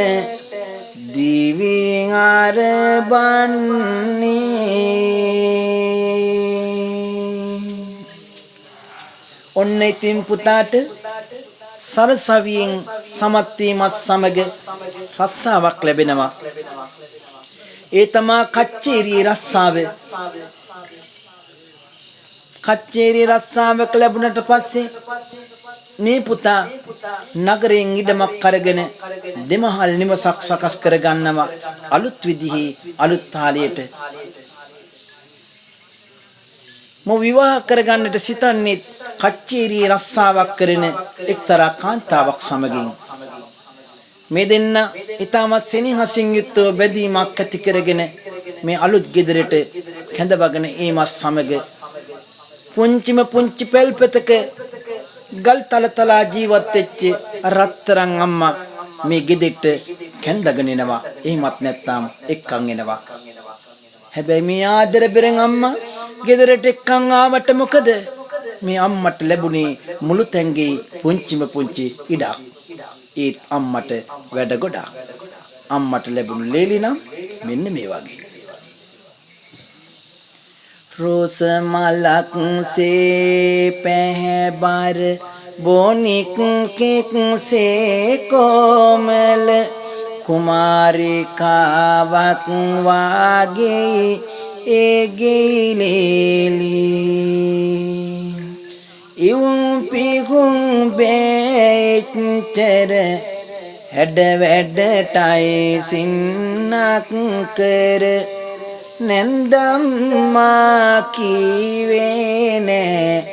දිවින් අරබන්නේ ඔන්න ඉතින් පුතාට සරසවියෙන් සමත් වීමත් සමග රස්සාවක් ලැබෙනවා ඒ තමා කච්චේරියේ රස්සාව කච්චේරියේ රස්සාවක් ලැබුණට පස්සේ මේ පුතා නගරයෙන් ඉඩමක් අරගෙන දෙමහල් නිවසක් සකස් කරගන්නවා අලුත් විදිහේ අලුත් තාලයට මෝ විවාහ කරගන්නට සිතන්නේ කච්චේරියේ රස්සාවක් කරන එක්තරා කාන්තාවක් සමගින් මේ දෙන්න ඊටමත් සෙනෙහසින් යුක්තව බැඳීමක් ඇති කරගෙන මේ අලුත් ගෙදරට කැඳවගෙන ඒමත් සමග පුංචිම පුංචි පැල්පතක ගල් තලතලා ජීවත් වෙච්ච රත්තරන් අම්මා මේ ගෙදෙට්ට කැඳගෙන එනවා එහෙමත් නැත්නම් එක්කන් එනවා හැබැයි මේ ආදර බෙරන් අම්මා ගෙදරට එක්කන් ආවට මොකද මේ අම්මට ලැබුණේ මුළු තැන්ගේ පුංචිම පුංචි ඉඩක් ඒත් අම්මට වැඩ ගොඩාක්. අම්මට ලැබුණු ලේලි නම් මෙන්න මේ වගේ. රෝස මලක් සේ පැහැබර බොනික් කෙක් සේ කොමල කුමාරිකාවක් වාගේ ඒ ගිලේලි ඉවුම් පිහුම් බේච්චර හැඩ වැඩටයි සින්නක් කර නැන්දම්මා කීවේ නෑ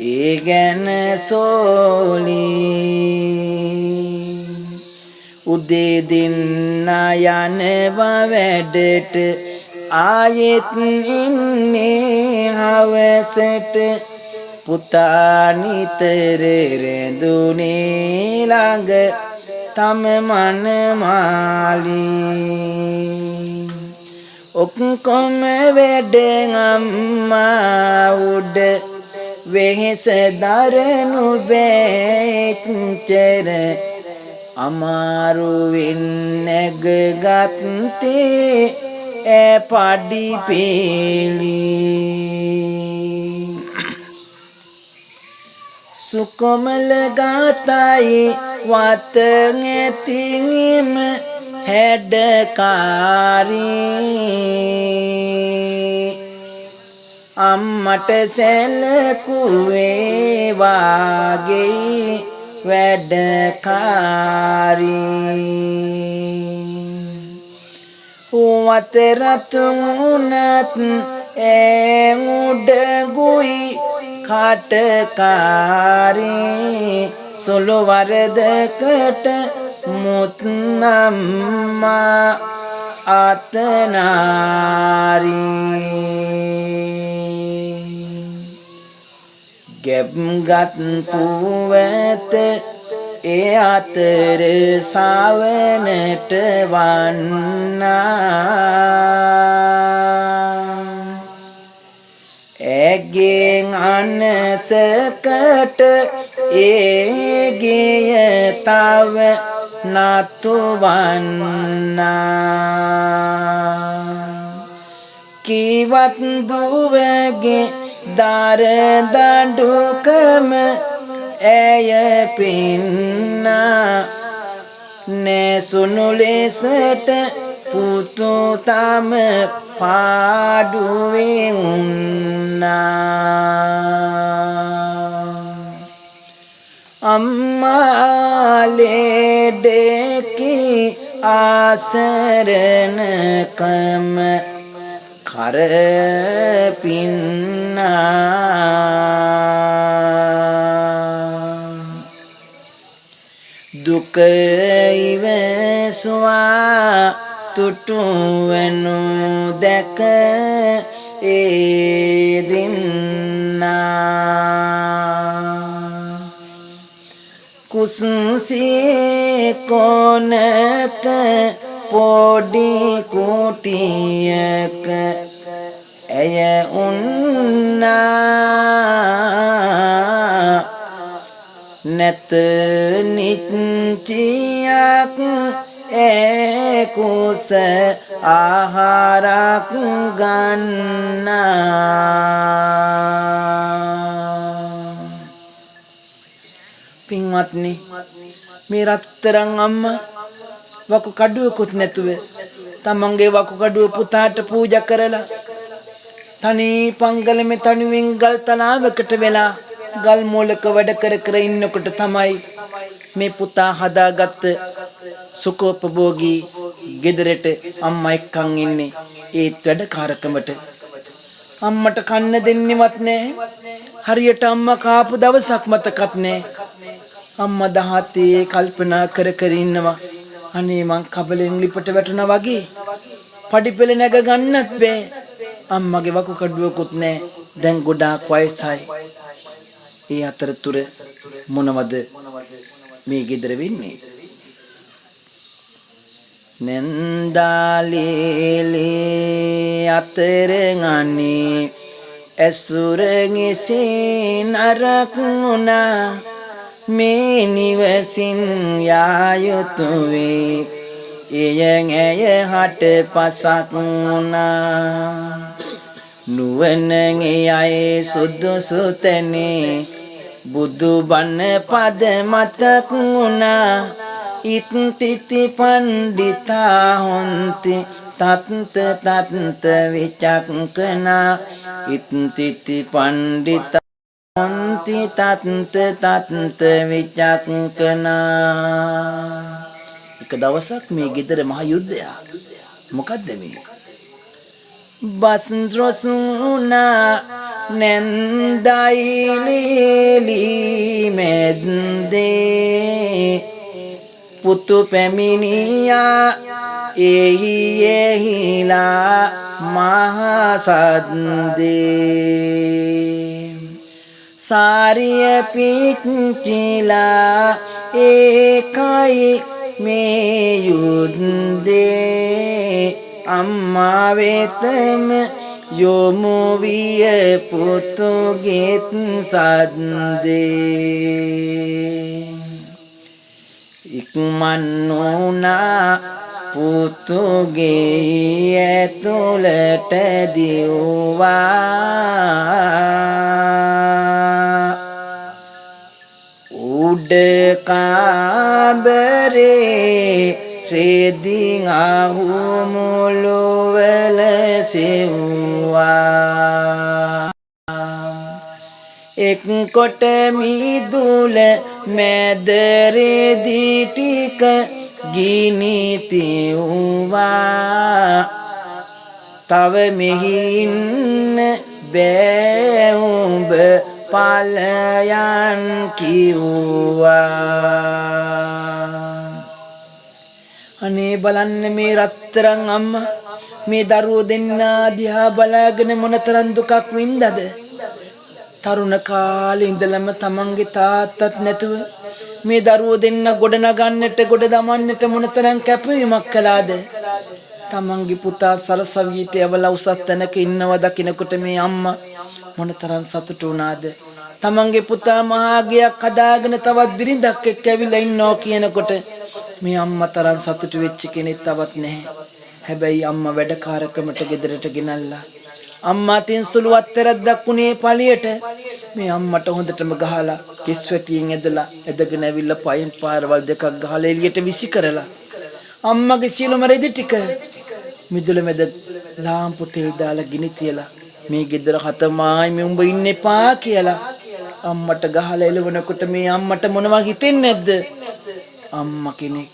ඒ ගැන සෝලි උදේ දින්න යනවා වැඩට ආයෙත් ඉන්නේ හවසට පුතා නිතර රැඳුනේ ළඟ තම මනමාලී ඔක්කොම වැඩ අම්මා උඩ වෙහෙස දරනු බෑච්චර අමාරුවෙන් නැගගත්තේ ඈ පඩි පෙළි සුකොමල ගාතයි වත ඇතිංෙම හැඩකාරී අම්මට සැලකුවේ වාගේ වැඩකාරී වත රතුුණත් උඩ ගුයි කටකාරී සොළු වරදකට මුත්නම්මා අතනාරී ගැබ්ගත් පුවත ඒ අතර සාවනට වන්නා ඇගෙන් අනසකට ඒ ගෙය තව නතුවන්නා කිවත් දුවගේ දරදඩුකම ඇය පින්නා නැසුණු ලෙසට පුතු තම පාඩුවේ උන්නා අම්මා ලෙඩකි ආසරණකම කරපින්නා දුක ඉවසුවා තුටුවනු දැක ඒ දින්නා කුස්සියේ කොනක පොඩි කුටියක ඇය උන්නා නැත නිත්‍යයක් කුස ආහාරක් ගන්නා පින්වත්නි මේ රත්තරන් අම්මා වකු කඩුවකුත් නැතුව තමන්ගේ වකු කඩුව පුතාට පූජා කරලා තනි පංගලමේ තනුවෙන් ගල් තලාවකට වෙලා ගල් මූලක වැඩ කර කර ඉන්නකොට තමයි මේ පුතා හදාගත්ත සුඛෝපභෝගී ගෙදරට අම්මා එක්කන් ඉන්නේ ඒත් වැඩකාරකමට අම්මට කන්න දෙන්නෙවත් නැහැ හරියට අම්මා කාපු දවසක් මතකත් නැහැ අම්මා දහතේ කල්පනා කර කර ඉන්නවා අනේ මං කබලෙන් ලිපට වැටුණා වගේ පඩිපෙළ නැග ගන්නත් බෑ අම්මගේ වකු කඩුවකුත් නැහැ දැන් ගොඩාක් වයසයි ඒ අතරතුර මොනවද මේ ගෙදර වෙන්නේ නන්දාලේ අතරන් අනේ ඇසුරන් ඉසින් අරක්ුණා මේ නිවසින් යා යුතුවේ එයෙන් ඇය හට පසක් වුණා නුවණ අය සුදුසු තැනේ බුදු බණ පද මතක් වුණා ඉත්තිති පණ්ඩිතා හොන්ති තත්ත විචක්කනා ඉත්තිති පණ්ඩිතා හොන්ති තත්ත විචක්කනා එක දවසක් මේ ගෙදර මහ යුද්ධයක් මොකද්ද මේ බස්රොසුනා නැන්දයිලි මෙද්දේ පුතු පැමිණියා එහි එහිලා මහසද්දේ සාරිය පිච්චිලා ඒකයි මේ යුද්ධේ අම්මා වෙතම යොමු විය පුතුගෙත් සද්දේ ඉක්මන් වුණා පුතුගේ ඇතුළට දිව්වා උඩ කාබරේ රෙදින් අහුමුළුවල සෙව්වා එක් කොට මිදුල මැද රෙදි ටික ගිනි තිව්වා තව මෙහි ඉන්න බෑ උඹ ඵලයන් කිව්වා අනේ බලන්න මේ රත්තරන් අම්මා මේ දරුවෝ දෙන්නා දිහා බලාගෙන මොනතරම් දුකක් වින්දද තරුණ කාලේ ඉඳලම තමන්ගේ තාත්තත් නැතුව මේ දරුවෝ දෙන්න ගොඩ නගන්නට ගොඩ දමන්නට මොනතරම් කැපවීමක් කළාද තමන්ගේ පුතා සරසවියට යවලා උසස් තැනක ඉන්නව දකිනකොට මේ අම්මා මොනතරම් සතුටු වුණාද තමන්ගේ පුතා මහාගයක් හදාගෙන තවත් බිරිඳක් එක්ක ඇවිල්ලා ඉන්නවා කියනකොට මේ අම්මා තරම් සතුටු වෙච්ච කෙනෙක් තවත් නැහැ හැබැයි අම්මා වැඩකාරකමට ගෙදරට ගෙනල්ලා අම්මා තින් සුළු අත්තරක් දක්ුණේ පළියට මේ අම්මට හොඳටම ගහලා කිස් වැටියෙන් ඇදලා ඇදගෙන ඇවිල්ලා පයින් පාරවල් දෙකක් ගහලා එළියට විසි කරලා අම්මගේ සියලුම රෙදි ටික මිදුල මැද ලාම්පු තෙල් දාලා ගිනි තියලා මේ ගෙදර හතමායි මේ උඹ ඉන්න එපා කියලා අම්මට ගහලා එළවනකොට මේ අම්මට මොනවා හිතෙන්නේ නැද්ද අම්මා කෙනෙක්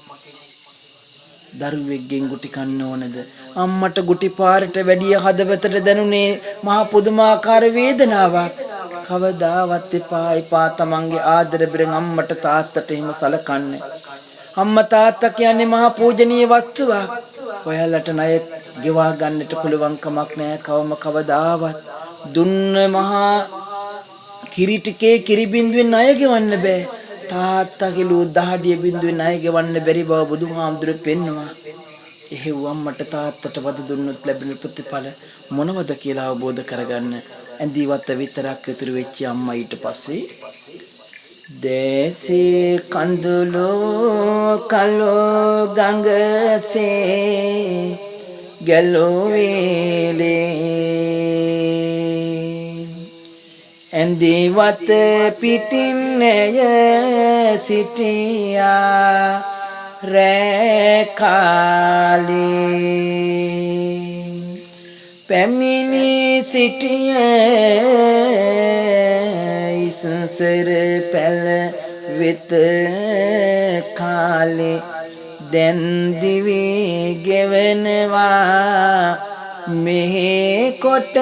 දරුවෙක්ගෙන් ගුටි කන්න ඕනද අම්මට ගුටි පාරට වැඩිය හදවතට දැනුනේ මහා පුදුමාකාර වේදනාවක් කවදාවත් එපා තමන්ගේ ආදර බිරන් අම්මට තාත්තට එහෙම සලකන්නේ අම්මා තාත්තා කියන්නේ මහා පූජනීය වස්තුවක් ඔයාලට ණය ගෙවා ගන්නට පුළුවන් කමක් නැහැ කවදාවත් දුන්න මහා කිරි ටිකේ කිරි බින්දුවෙන් ණය ගෙවන්න බෑ තාත්තා කිලෝ දහඩිය බින්දුවෙන් ණය ගෙවන්න බැරි බව බුදුහාමුදුරුවෝ පෙන්නවා එහෙව් අම්මට තාත්තට වද දුන්නොත් ලැබෙන ප්‍රතිඵල මොනවද කියලා අවබෝධ කරගන්න ඇඳිවත විතරක් ඉතුරු වෙච්ච අම්මා ඊට පස්සේ දේසේ කඳුළු කලෝ ගංගසේ ගැලුවේලේ ඇඳිවත පිටින් ඇය සිටියා රෑ කාලේ පැමිණි සිටිය ඉසසර පැල වෙත කාලේ දැන් දිවි ගෙවනවා මෙහෙ කොට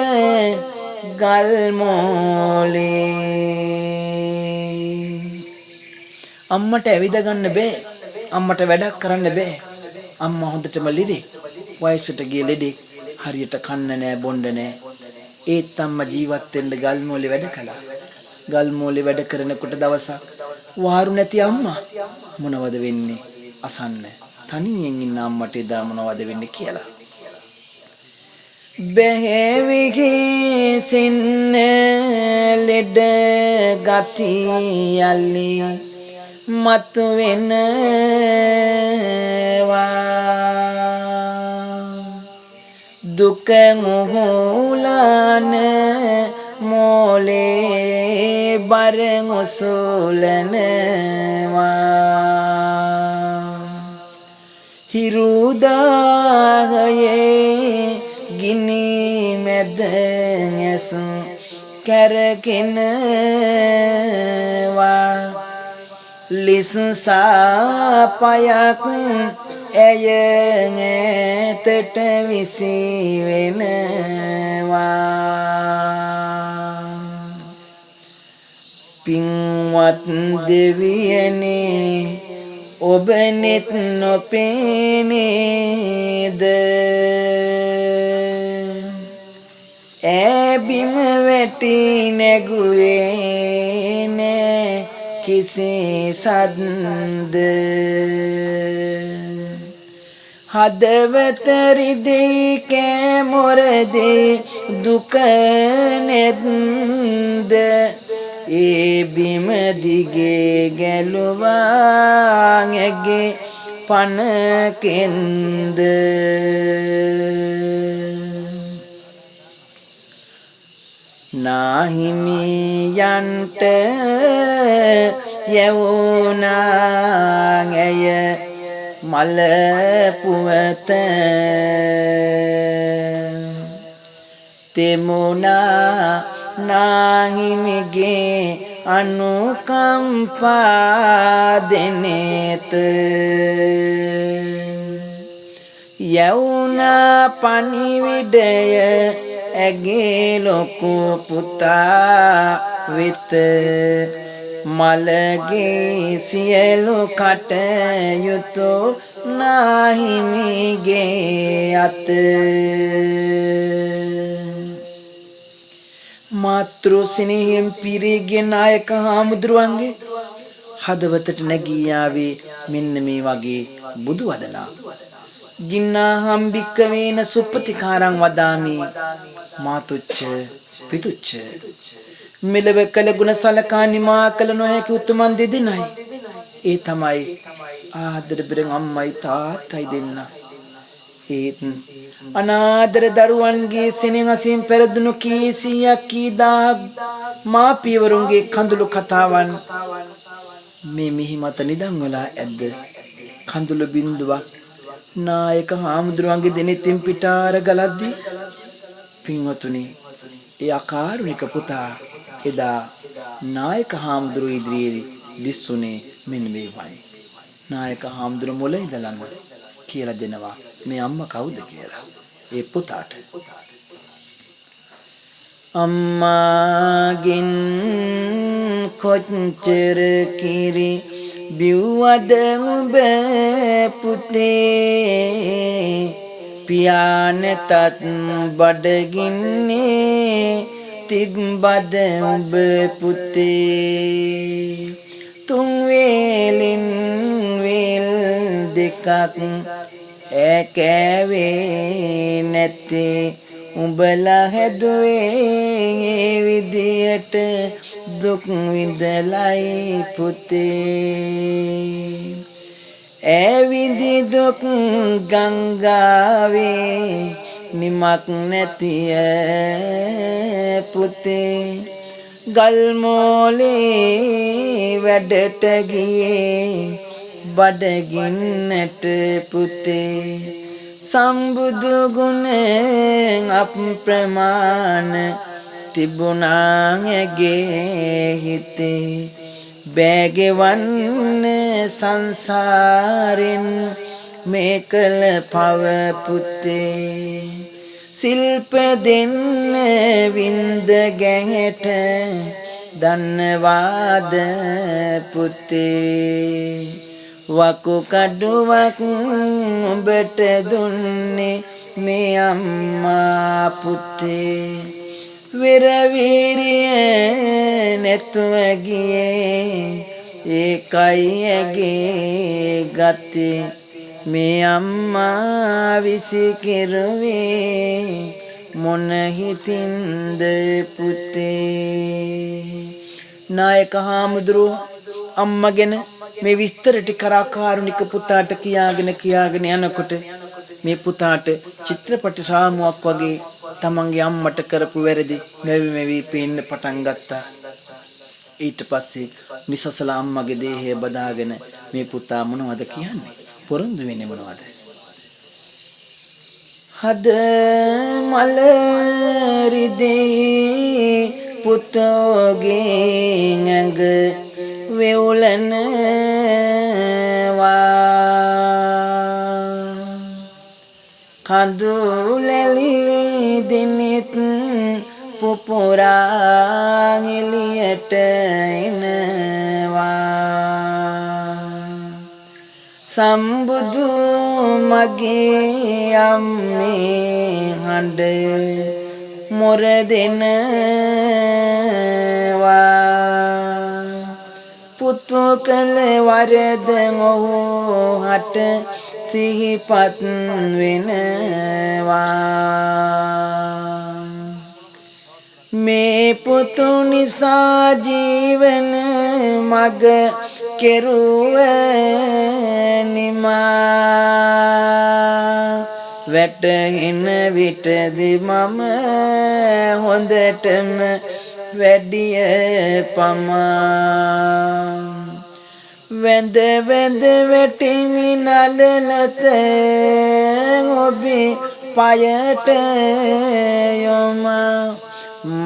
ගල් මොලේ අම්මට ඇවිද ගන්න බෑ අම්මට වැඩක් කරන්න බෑ අම්මා හොඳටම ලෙඩේ වයසට ගිය ලෙඩේ හරියට කන්න නෑ බොන්න නෑ ඒත් අම්මා ජීවත් වෙන්න ගල් මොලේ වැඩ කළා ගල් මොලේ වැඩ කරනකොට දවසක් වාරු නැති අම්මා මොනවද වෙන්නේ අසන්න තනියෙන් ඉන්න අම්මට එදා මොනවද වෙන්නේ කියලා බෙහෙවිහි සින්න ලෙඩ ගති යලි මතු වෙනවා දුක මුහුලන මොලේ බරෙන් උසුලනවා හිරුදාහයේ ගිනි මැද ඇසු කැරකෙනවා ලිසාපයක් ඇය ඈතට විසි වෙනවා පින්වත් දෙවියනේ ඔබ නෙත් නොපෙනේද ඈබිම වැටි නැගුවේ නෑ කිසි සද්ද හදවත රිදෙයි කෑමොරදෙයි දුක නැද්ද ඒ බිම දිගේ ගැලුවා ඇගේ පනකෙන්ද නාහිමියන්ට යවුනා ඇය මල පුවත තෙමුණා නාහිමිගේ අනුකම්පා දෙනෙත යවුනා පණිවිඩය ඇගේ ලොකු පුතා වෙත මලගේ සියලු කටයුතු නාහිමිගේ අත මාතෘ සිනහෙන් පිරීගේ නායක හාමුදුරුවන්ගේ හදවතට නැගී ආවේ මෙන්න මේ වගේ බුදු වදනා ජින්නාහම් භික්කවේන සුප්පතිකාරං වදාමි මාතුච්ච පිතුච්ච මෙලව කළ ගුණ සලකා නිමා කළ නොහැකි උතුමන් දෙදෙනයි ඒ තමයි ආදර බෙරෙන් අම්මයි තාත්තයි දෙන්න ඒත් අනාදර දරුවන්ගේ සෙනෙහසින් පෙරදුණු කීසියක් කීදාක් මාපියවරුන්ගේ කඳුළු කතාවන් මේ මිහි මත නිදන් වෙලා ඇද්ද කඳුළු බින්දුවක් නායක හාමුදුරුවන්ගේ දෙනෙතින් පිටාර ගලද්දී පින්වතුනි ඒ අකාරුණික පුතා එදා නායක හාමුදුරුවෝ ඉදිරියේ දිස්සුනේ මෙන්න මේවයි නායක හාමුදුරුවෝ මොළ ඉඳලම කියලා දෙනවා මේ අම්මා කවුද කියලා ඒ පුතාට අම්මාගෙන් කොච්චර කිරි බිව්වද උඹ පුතේ පියානතත් බඩගින්නේ තිබ්බද උඹ පුතේ තුන් වේලින් වේල් දෙකක් කෑවේ නැත්තේ උඹලා හැදුවේ විදියට දුක් විඳලයි පුතේ ඇවිදි දුක් ගංගාවේ නිමක් නැතිය පුතේ ගල් මොලේ වැඩට ගියේ බඩගින්නට පුතේ සම්බුදු ගුණ අප්‍රමාණ තිබුණා ඇගේ හිතේ බෑගෙවන්න සංසාරෙන් මේ කළ පව පුතේ සිල්ප දෙන්න වින්ද ගැහැට දන්නවාද පුතේ වකු කඩුවක් උඹට දුන්නේ මේ අම්මා පුතේ විරවීරිය නැතුව ගියේ ඒකයි ඇගේ ගතේ මේ අම්මා විසිකිරුවේ මොන හිතින්ද පුතේ නායක හාමුදුරුවෝ අම්මගෙන මේ විස්තර ටික කාරුණික පුතාට කියාගෙන යනකොට මේ පුතාට චිත්‍රපටි රාමුවක් වගේ තමන්ගේ අම්මට කරපු වැරදි මෙවි පේන්න පටන් ගත්තා. ඊට පස්සේ නිසසල අම්මගේ දේහය බදාගෙන මේ පුතා මොනවද කියන්නේ? පොරොන්දු වෙන්නේ මොනවද? හද මල රිදී පුතෝගේ ඇඟ වෙවුලනවා කඳුලැලි දිනෙත් පුපුරා එළියට එනවා සම්බුදු මගේ අම්මේ හඬ මොර දෙනවා පුතු කළ වරද ඔහු හට සිහිපත් වෙනවා මේ පුතු නිසා ජීවන මග කෙරුව නිමා වැටෙන විටදී මම හොඳටම වැඩිය පමා වැඳ වැටිමි නලලත ඔබේ පයට යොම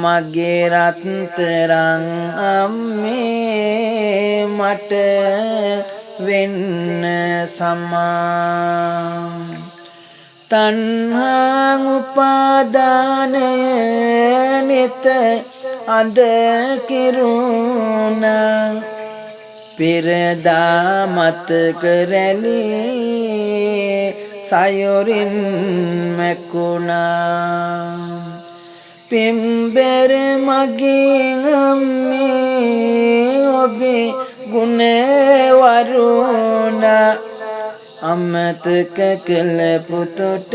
මගේ රත්තරන් අම්මේ මට වෙන්න සමා තණ්හා උපාදානය නිත අඳ කිරුණා පෙරදා මතක රැළි සයොරින් මැකුණා පිම්බර මගේ අම්මේ ඔබේ ගුණ වරුණා අමතක කළ පුතට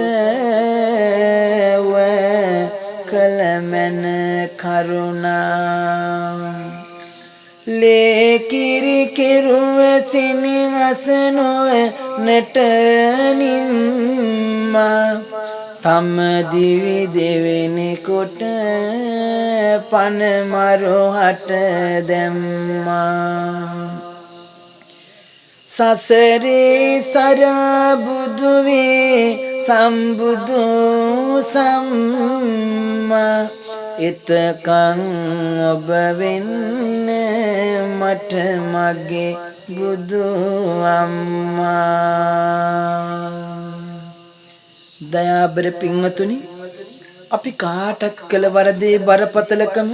කළමන කරුණා ලේකිරි කෙරුව සිනිහසනොව නටනින්ම තම දිවි දෙවෙනි කොට පනමරොහට දැම්මා සසරේ සරබුදු වේ සම්බුදු සම්මා එතකං ඔබ වෙන්න මට මගේ බුදු අම්මා දයාබර පින්වතුනි අපි කාටත් කළ වරදේ බරපතලකම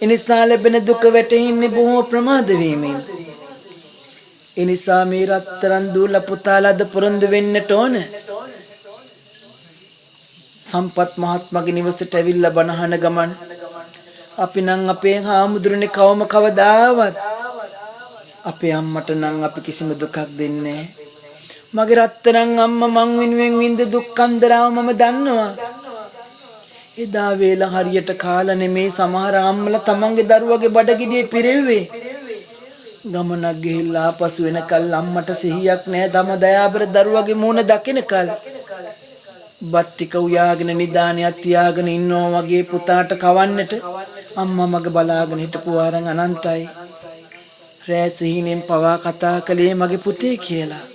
එනිසා ලැබෙන දුක වැටෙන්නේ බොහෝ ප්‍රමාද වීමෙන් එනිසා මේ රත්තරන් දූල පුතාලාද පොරොන්දු වෙන්නට ඕන සම්පත් මහත්මගේ නිවසට ඇවිල්ලා බණහන ගමන් අපි නම් අපේ හාමුදුරනේ කවම කවදාවත් අපේ අම්මට නම් අපි කිසිම දුකක් දෙන්නේ මගේ රත්තරන් අම්මා මං වෙනුවෙන් විඳ දුක් අන්දරාව මම දන්නවා එදා වේල හරියට කාලා නෙමේ සමහර අම්මලා තමන්ගේ දරුවගේ බඩගිඩියේ පිරෙව්වේ ගමනක් ගිහිල්ලා ආපසු වෙනකල් අම්මට සිහියක් නැහැ තම දයාබර දරුවගේ මූණ දකිනකල් බත් ටික උයාගෙන නිදානියක් තියාගෙන ඉන්නෝ වගේ පුතාට කවන්නට අම්මා මග බලාගෙන හිටපු ආරන් අනන්තයි රෑ සිහිනෙන් පවා කතා කළේ මගේ පුතේ කියලා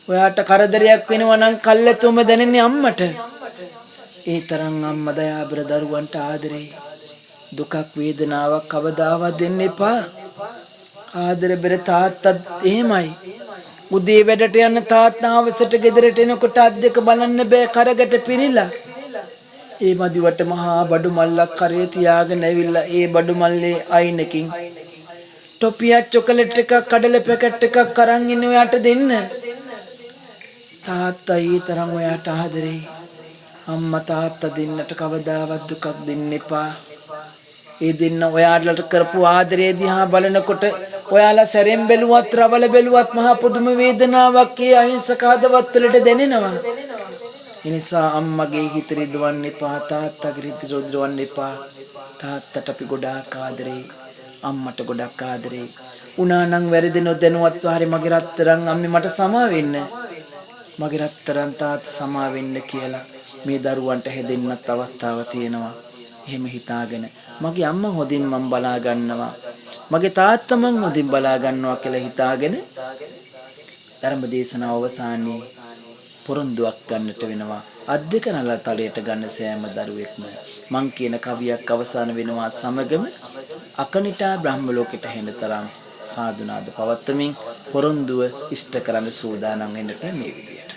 ඔයාට කරදරයක් වෙනවා නම් කල්ැතුම දැනෙන්නේ අම්මට ඒ තරම් අම්මා දයාබර දරුවන්ට ආදරේ දුකක් වේදනාවක් කවදාවත් දෙන්න එපා ආදර බර තාත්තත් එහෙමයි උදේ වැඩට යන තාත්තා හවසට ගෙදරට එනකොට අත් දෙක බලන්න බෑ කරකට පිරිලා ඒ මදිවට මහා බඩු මල්ලක් කරේ තියාගෙන ඇවිල්ලා ඒ බඩු මල්ලේ අයිනකින් ටොපියක් චොකලට් එකක් කඩල පැකට් එකක් අරන් ඉන්න ඔයාට දෙන්න තාත්තා ඊ තරම් ඔයාට ආදරේ අම්මා තාත්තා දෙන්නට කවදාවත් දුකක් දෙන්න එපා ඒ දෙන්න ඔයාලට කරපු ආදරේ දිහා බලනකොට ඔයාලා සැරෙන් බැලුවත් රවල බැලුවත් මහා පුදුම වේදනාවක් ඒ අහිංසක හදවත් වලට දැනෙනවා. ඒ නිසා අම්මගේ හිත රිදවන්න එපා තාත්තගේ හිත රිදවන්න එපා. තාත්තට අපි ගොඩාක් ආදරේ අම්මට ගොඩක් ආදරේ උනා නම් වැරදි නොදැනුවත්ව හරි මගේ රත්තරන් අම්මේ මට සමා වෙන්න. මගේ රත්තරන් තාත්තා සමා වෙන්න කියලා මේ දරුවන්ට හැදෙන්නත් අවස්ථාව තියෙනවා. එහෙම හිතාගෙන මගේ අම්මා හොදින් මම බලා ගන්නවා. මගේ තාත්තා මං හොදින් බලා ගන්නවා කියලා හිතාගෙන ධර්ම දේශනාව අවසානයේ පොරොන්දුවක් ගන්නට වෙනවා. අත් දෙක නල තලයට ගන්න සෑම දරුවෙක්ම මං කියන කවියක් අවසන් වෙනවා සමගම අකනිටා බ්‍රහ්ම ලෝකෙට හෙන තරම් සාදුනාද පවත්තමින් පොරොන්දුව ඉෂ්ට කරන්න සූදානම් වෙන්නට මේ විදියට.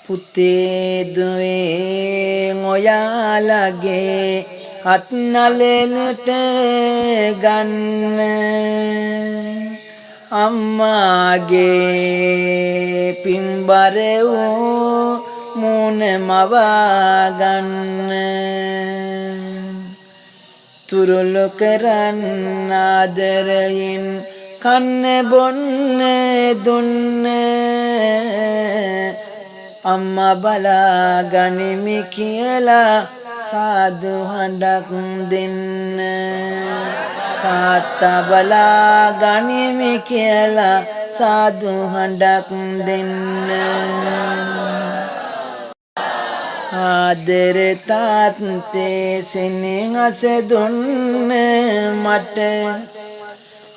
පුතේ දුවේ ඔයාලගේ අත් නලෙලට ගන්න අම්මාගේ පින්බර වූ මුණ මවා ගන්න තුරුළු කරන්න ආදරයෙන් කන්න බොන්න දුන්න අම්මා බලා ගනිමි කියලා සාදු හඬක් දෙන්න තාත්තා බලා ගනිමි කියලා සාදු හඬක් දෙන්න ආදර තාත්තේ සෙනෙහස දුන්න මට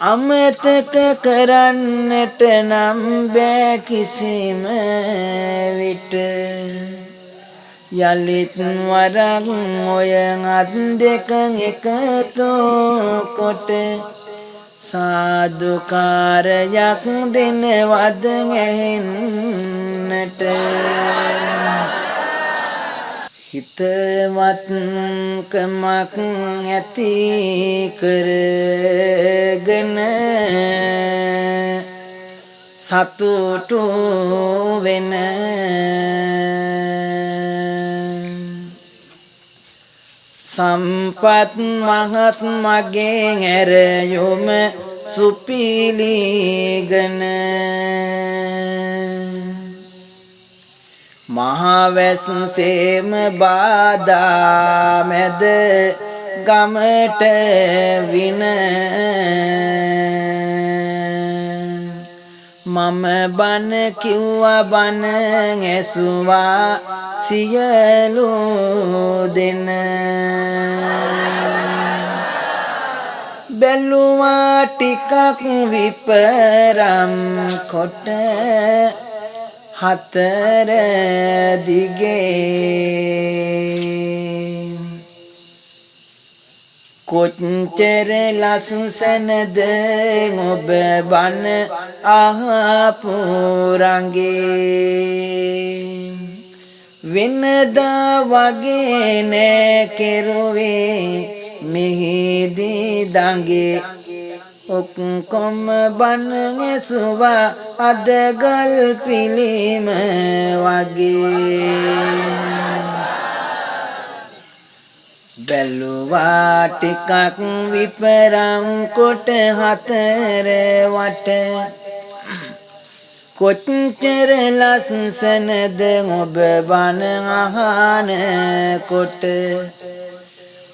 අමතක කරන්නට නම් බෑ කිසිම විට යලිත් වරක් ඔය අත් දෙක එකතු කොට සාදුකාරයක් දෙනවද ඇහෙන්නට හිතවත්කමක් ඇති කරගෙන සතුටු වෙන සම්පත් මහත් මගේ ඇරයුම සුපිලිගෙන මහවැස් සේම බාදා මැද ගමට වින මම බන කිව්වා බන ඇසුවා සියලු දෙන බැලුවා ටිකක් විපරම් කොට හතර දිගේ කොච්චර ලස්සනද ඔබ බන අහපු රංගේ වෙනදා වගේ නෑ කෙරුවේ මෙහිදී දඟේ ඔක්කොම බන ඇසුවා අද ගල් පිළිම වගේ බැලුවා ටිකක් විපරම් කොට හතර වට කොච්චර ලස්සනද ඔබ බන අහන කොට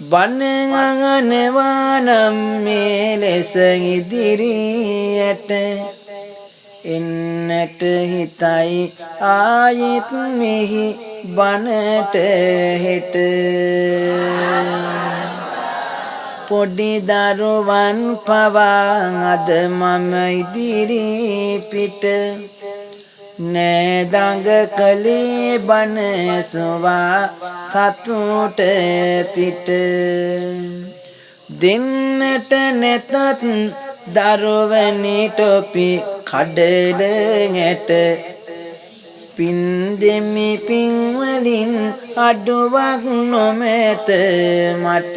බන අහනවා නම් මේ ලෙස ඉදිරියට එන්නට හිතයි ආයිත් මෙහි බනට හෙට පොඩි දරුවන් පවා අද මම ඉදිරි පිට නෑදඟ කලේ බන ඇසුවා සතුට පිට දෙන්නට නැතත් දරුවනි ටොපි කඩල ඇට පින් දෙමි පින් වලින් අඩුවක් නොමැත මට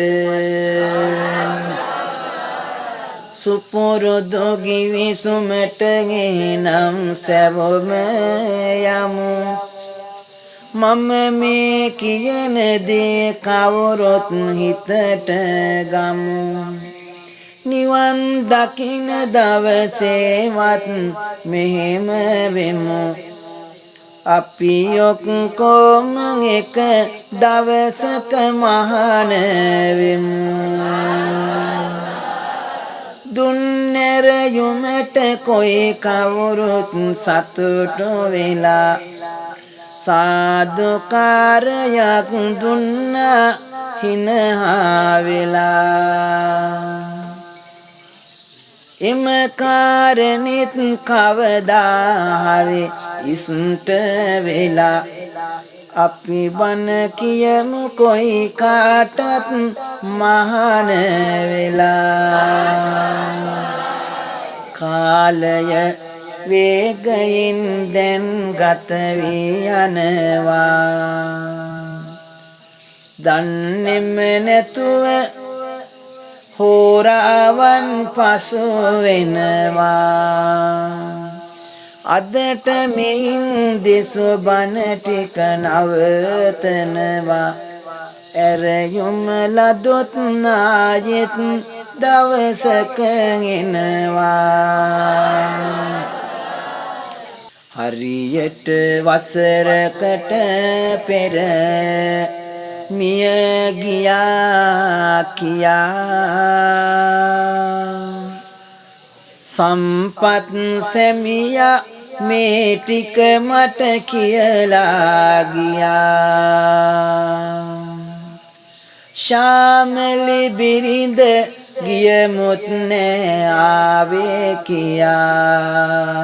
සුපුරුදු ගිවිසුමට නම් සැවොම යමු මම මේ කියන දේ කවුරුත් හිතට ගමු නිවන් දකින දවසේවත් මෙහෙම වෙමු අපි ඔක්කොම එක දවසක මහාන වෙමු දුන්නැරයුමට කොයි කවුරුත් සතුටු වෙලා සාදුකාරයක් දුන්නා හිනහා වෙලා එම කාරණෙත් කවදා හරි ඉස්න්ට වෙලා අපි බන කියමු කොයි කාටත් මහාන වෙලා කාලය වේගයෙන් දැන් ගත වී යනවා දන්නේම නැතුව හෝරාවන් පසු වෙනවා අදට මෙයින් දෙසොබන ටික නවතනවා ඇරයුම ලදොත් නායෙත් දවසක එනවා හරියට වසරකට පෙර මිය ගියා කියා සම්පත් සැමියා මේ ටික මට කියලා ගියා ශාමලි බිරිඳ ගියමුත් නෑ ආවේ කියා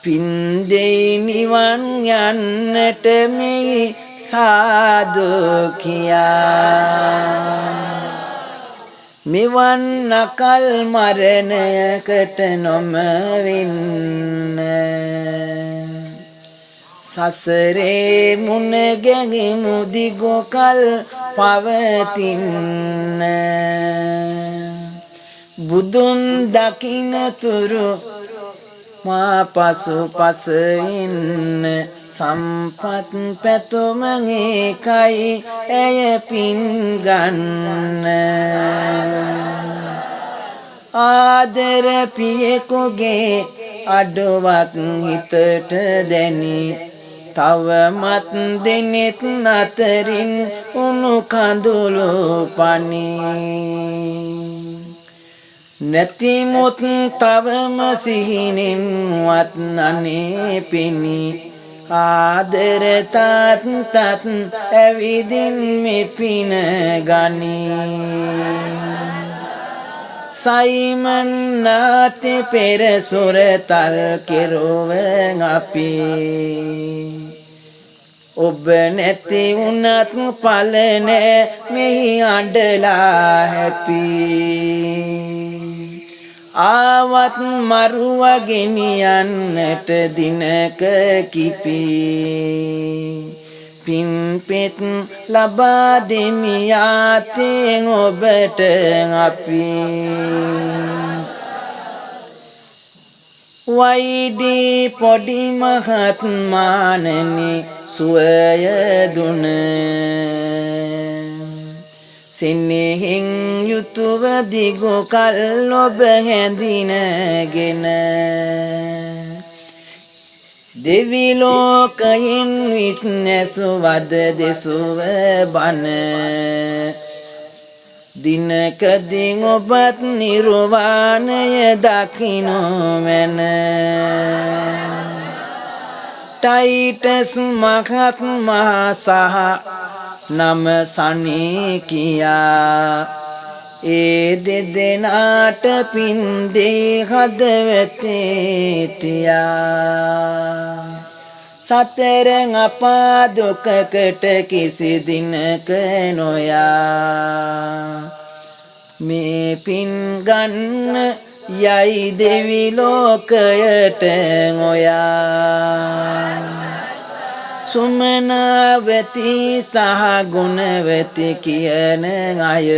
පින්දෙයි නිවන් යන්නට මේ සාදු කියා මෙවන් නකල් මරණයකට නොම වෙන්න සසරේ මුණ ගැහිමු දිගු කල් පවතින්න බුදුන් දකින්න තුරු මා පසු පස ඉන්න සම්පත් පැතුම එකයි ඇය පින් ගන්න ආදර පියෙකුගේ අඩුවක් හිතට දැනි තවමත් දෙනෙත් අතරින් උණු කඳුළු පනි නැතිමුත් තවම සිහිනෙන්වත් නනේ පෙනි ආදර තාත් ඇවිදින් මෙපින ගනි සයිමන් නාති පෙර සොරතල් කෙරුව අපි ඔබ නැති වුණත් පල නෑ මෙහි අඬලා හැපි ආවත් මරුව ගෙනියන්නට දිනක කිපි පින්පෙත් ලබා දෙමි යාතෙන් ඔබට අපි වයිඩි පොඩි මහත් මානනි සුවය දුන සිනෙහින් යුතුව දිගු කල් ඔබ හැඳිනගෙන දෙවි ලෝකයෙන් විත්නැසුවද දෙසුව බන දිනකදී ඔබත් නිර්වාණය දකින්නු මැන ටයිටස් මහත් මහා සහ නම සනී කියා ඒ දෙදෙනාට පින් දේ හදවතේ තියා සතර අපා දුකකට කිසි දිනක නොයා මේ පින් ගන්න යයි දෙවි ලෝකයට ඔයා සුමනාවති සහ ගුණවති කියන අය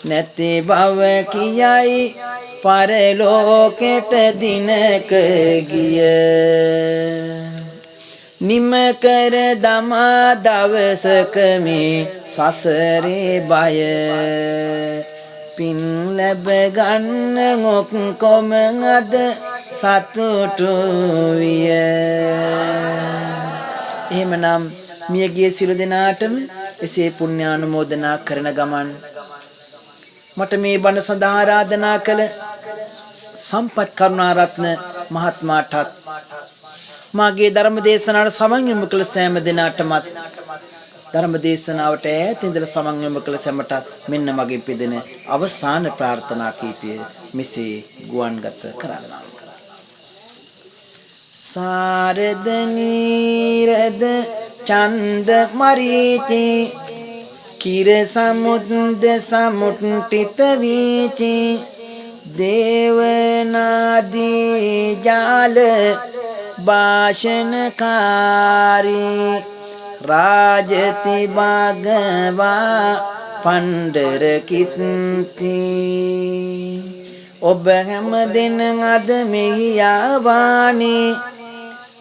නැති බව කියයි පරලෝකෙට දිනක ගිය නිම කර දමා දවසක මේ සසරේ බය පින් ලැබ ගන්න ඔක්කොම අද සතුටු විය. එහෙමනම් මියගිය සියලු දෙනාටම එසේ පුණ්‍යානුමෝදනා කරන ගමන් මට මේ බණ සඳහා ආරාධනා කළ සම්පත් කරුණාරත්න මහත්මයාටත් මාගේ ධර්ම දේශනාවට සමන් යොමු කළ සෑම දිනාටමත් ධර්ම දේශනාවට ඈත ඉඳලා සමන් යොමු කළ සැමට මෙන්න මගේ පිදෙන අවසාන ප්‍රාර්ථනා කීපය මෙසේ ගුවන්ගත කරන්නම්. සාරද නීරද චන්ද මරීචි කිර සමුද්ද සමුට්ටිත වීචි දේවනාදී ජාල භාෂණකාරී රාජති භගවා පණ්ඩර කිත්ති ඔබ හැම දින අද මෙහි ආවානි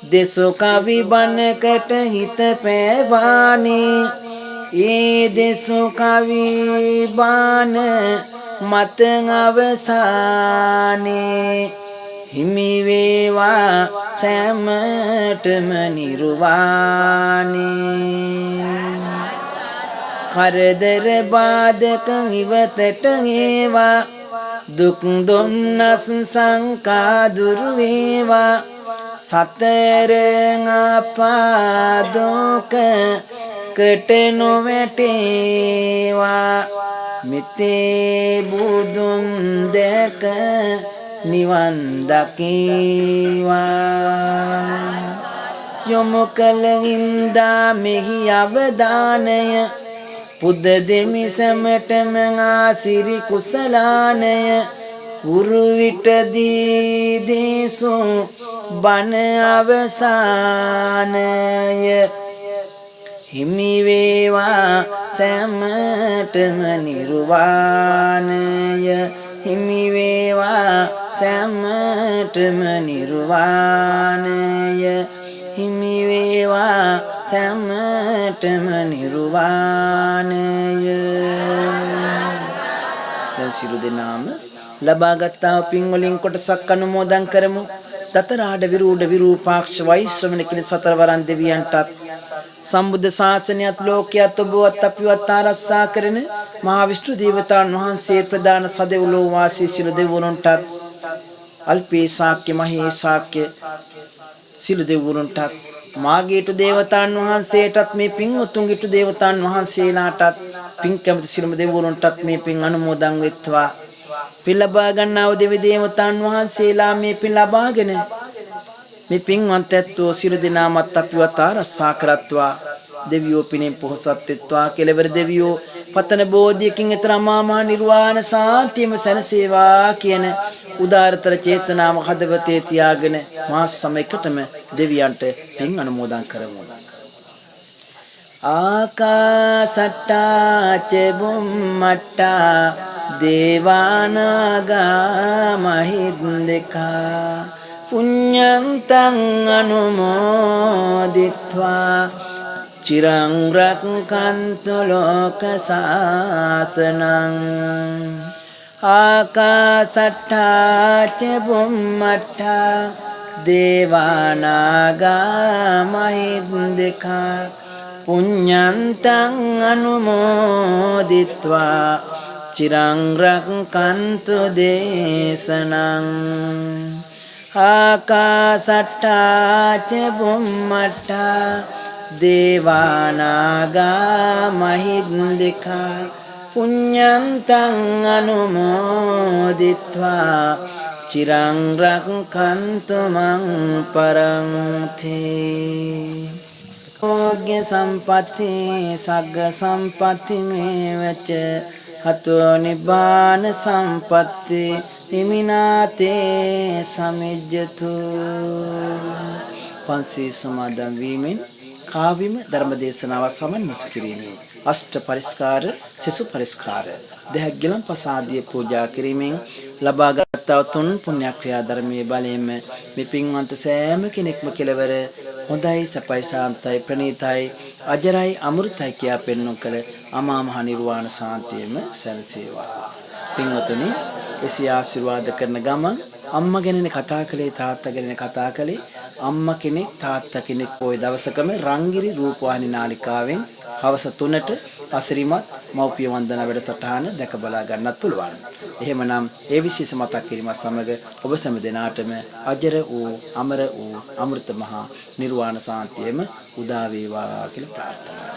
දෙසු කවි බණකට හිත පෑවානි ඒ දෙසු කවි බණ මත අවසානේ හිමි වේවා සෑමටම නිර්වාණේ කරදර බාධක ඉවතට ඒවා දුක් දුන්නස් සංකා දුරු වේවා සතර අපාදෝක කට නොවැටේවා මිතේ බුදුන් දැක නිවන් දකීවා යොමු කළ හින්දා මෙහි අවධානය පුද දෙමි සැමටම ආසිරි කුසලානය කුරු විටදී දේසු බණ අවසානය හිමි වේවා සැමටම නිර්වාණය හිමි වේවා සැමටම නිර්වාණය හිමි වේවා සැමටම නිර්වාණය. දැන් සිළු දෙනාම ලබාගත් පින් වලින් කොටසක් අනුමෝදන් කරමු. දතරාඩ විරූඪ විරූපාක්ෂ වෛශ්‍රවණ කියන සතරවරන් දෙවියන්ටත් සම්බුද්ධ ශාසනයත් ලෝකයත් ඔබවත් අපිවත් ආරක්ෂා කරන මහා විෂ්ණු දේවතාවුන් වහන්සේ ප්‍රදාන සදෙව්ලෝ වාසී සිළු දෙවිවරුන්ටත් අල්පේ ශාක්‍ය මහේ ශාක්‍ය සිළු දෙවිවරුන්ටත් මාගේට දේවතාවුන් වහන්සේටත් මේ පින් උතුම්ගිට දේවතාවුන් වහන්සේලාටත් පින් කැමති සිළුම දෙවිවරුන්ටත් මේ පින් අනුමෝදන් වෙත්වා. පින් ලබා ගන්නා දෙවි දේවතාවුන් වහන්සේලා මේ පින් ලබාගෙන මේ පින්වන්ත ඇත්තෝ සියලු දෙනාමත් අපිවත් ආරක්ෂා කරත්වා. දෙවියෝ පිනෙන් පොහොසත් වෙත්වා. කෙලවර දෙවියෝ පතන බෝධියකින් ඊතර අමා මහ නිර්වාණ සාන්තියම සැනසේවා කියන උදාරතර චේතනාව හදවතේ තියාගෙන මාස සමයකටම දෙවියන්ට පින් අනුමෝදන් කරමු. ආකාසට්ටා ච බුම්මට්ටා දේවානාගා මහිද්దికා පුඤ්ඤන්තං අනුමෝදිත්වා චිරං රක්ඛන්තු ලෝක සාසනං ආකාසට්ටා ච බුම්මට්ටා දේවානාගා මහිද්దికා පුඤ්ඤන්තං අනුමෝදිත්වා චිරං රක්ඛන්තු දේශනං ආකාසට්ටා ච බුම්මට්ටා දේවානාගා මහිද්దికා පුඤ්ඤන්තං අනුමෝදිත්වා චිරං රක්ඛන්තු මං පරන්ති. භෝග්‍ය සම්පatti සග්ග සම්පatti මේවච හතෝ නිබ්බාන සම්පatti හිමිනාතේ සමිජ්ජතු. පන්සී සමාදන් වීමෙන් කාව්‍යම ධර්ම දේශනාව සමන් මුසු කිරීමෙන් අෂ්ට පරිස්කාර සිසු පරිස්කාර දෙහක් ගිලන් පසාදිය පූජා කිරීමෙන් ලබාගත් තුන් පුණ්‍ය ක්‍රියා ධර්මයේ බලයෙන් මේ පින්වන්ත සෑම කෙනෙක්ම කෙලවර හොඳයි සපයි සාන්තයි ප්‍රණීතයි අජරයි අමෘතයි කියා පෙන්වන කල අමා මහ නිර්වාණ සාන්තියම සැලසේවා. පින්වතුනි, එසේ ආශිර්වාද කරන ගමන් අම්මා ගැන කතා කළේ තාත්තා ගැන කතා කළේ අම්මා කෙනෙක් තාත්තා කෙනෙක් පොයි දවසකම රංගිරි රූපවාහිනී නාලිකාවෙන් හවස 3ට අසිරිමත් මෞපිය වන්දනා වැඩසටහන දැක බලා ගන්නත් පුළුවන්. එහෙමනම් ඒ විශේෂ මතක් කිරීමත් සමග ඔබ සැම දෙනාටම අජර වූ අමර වූ අමෘත මහා නිර්වාණ සාන්තියම උදා වේවා කියලා ප්‍රාර්ථනා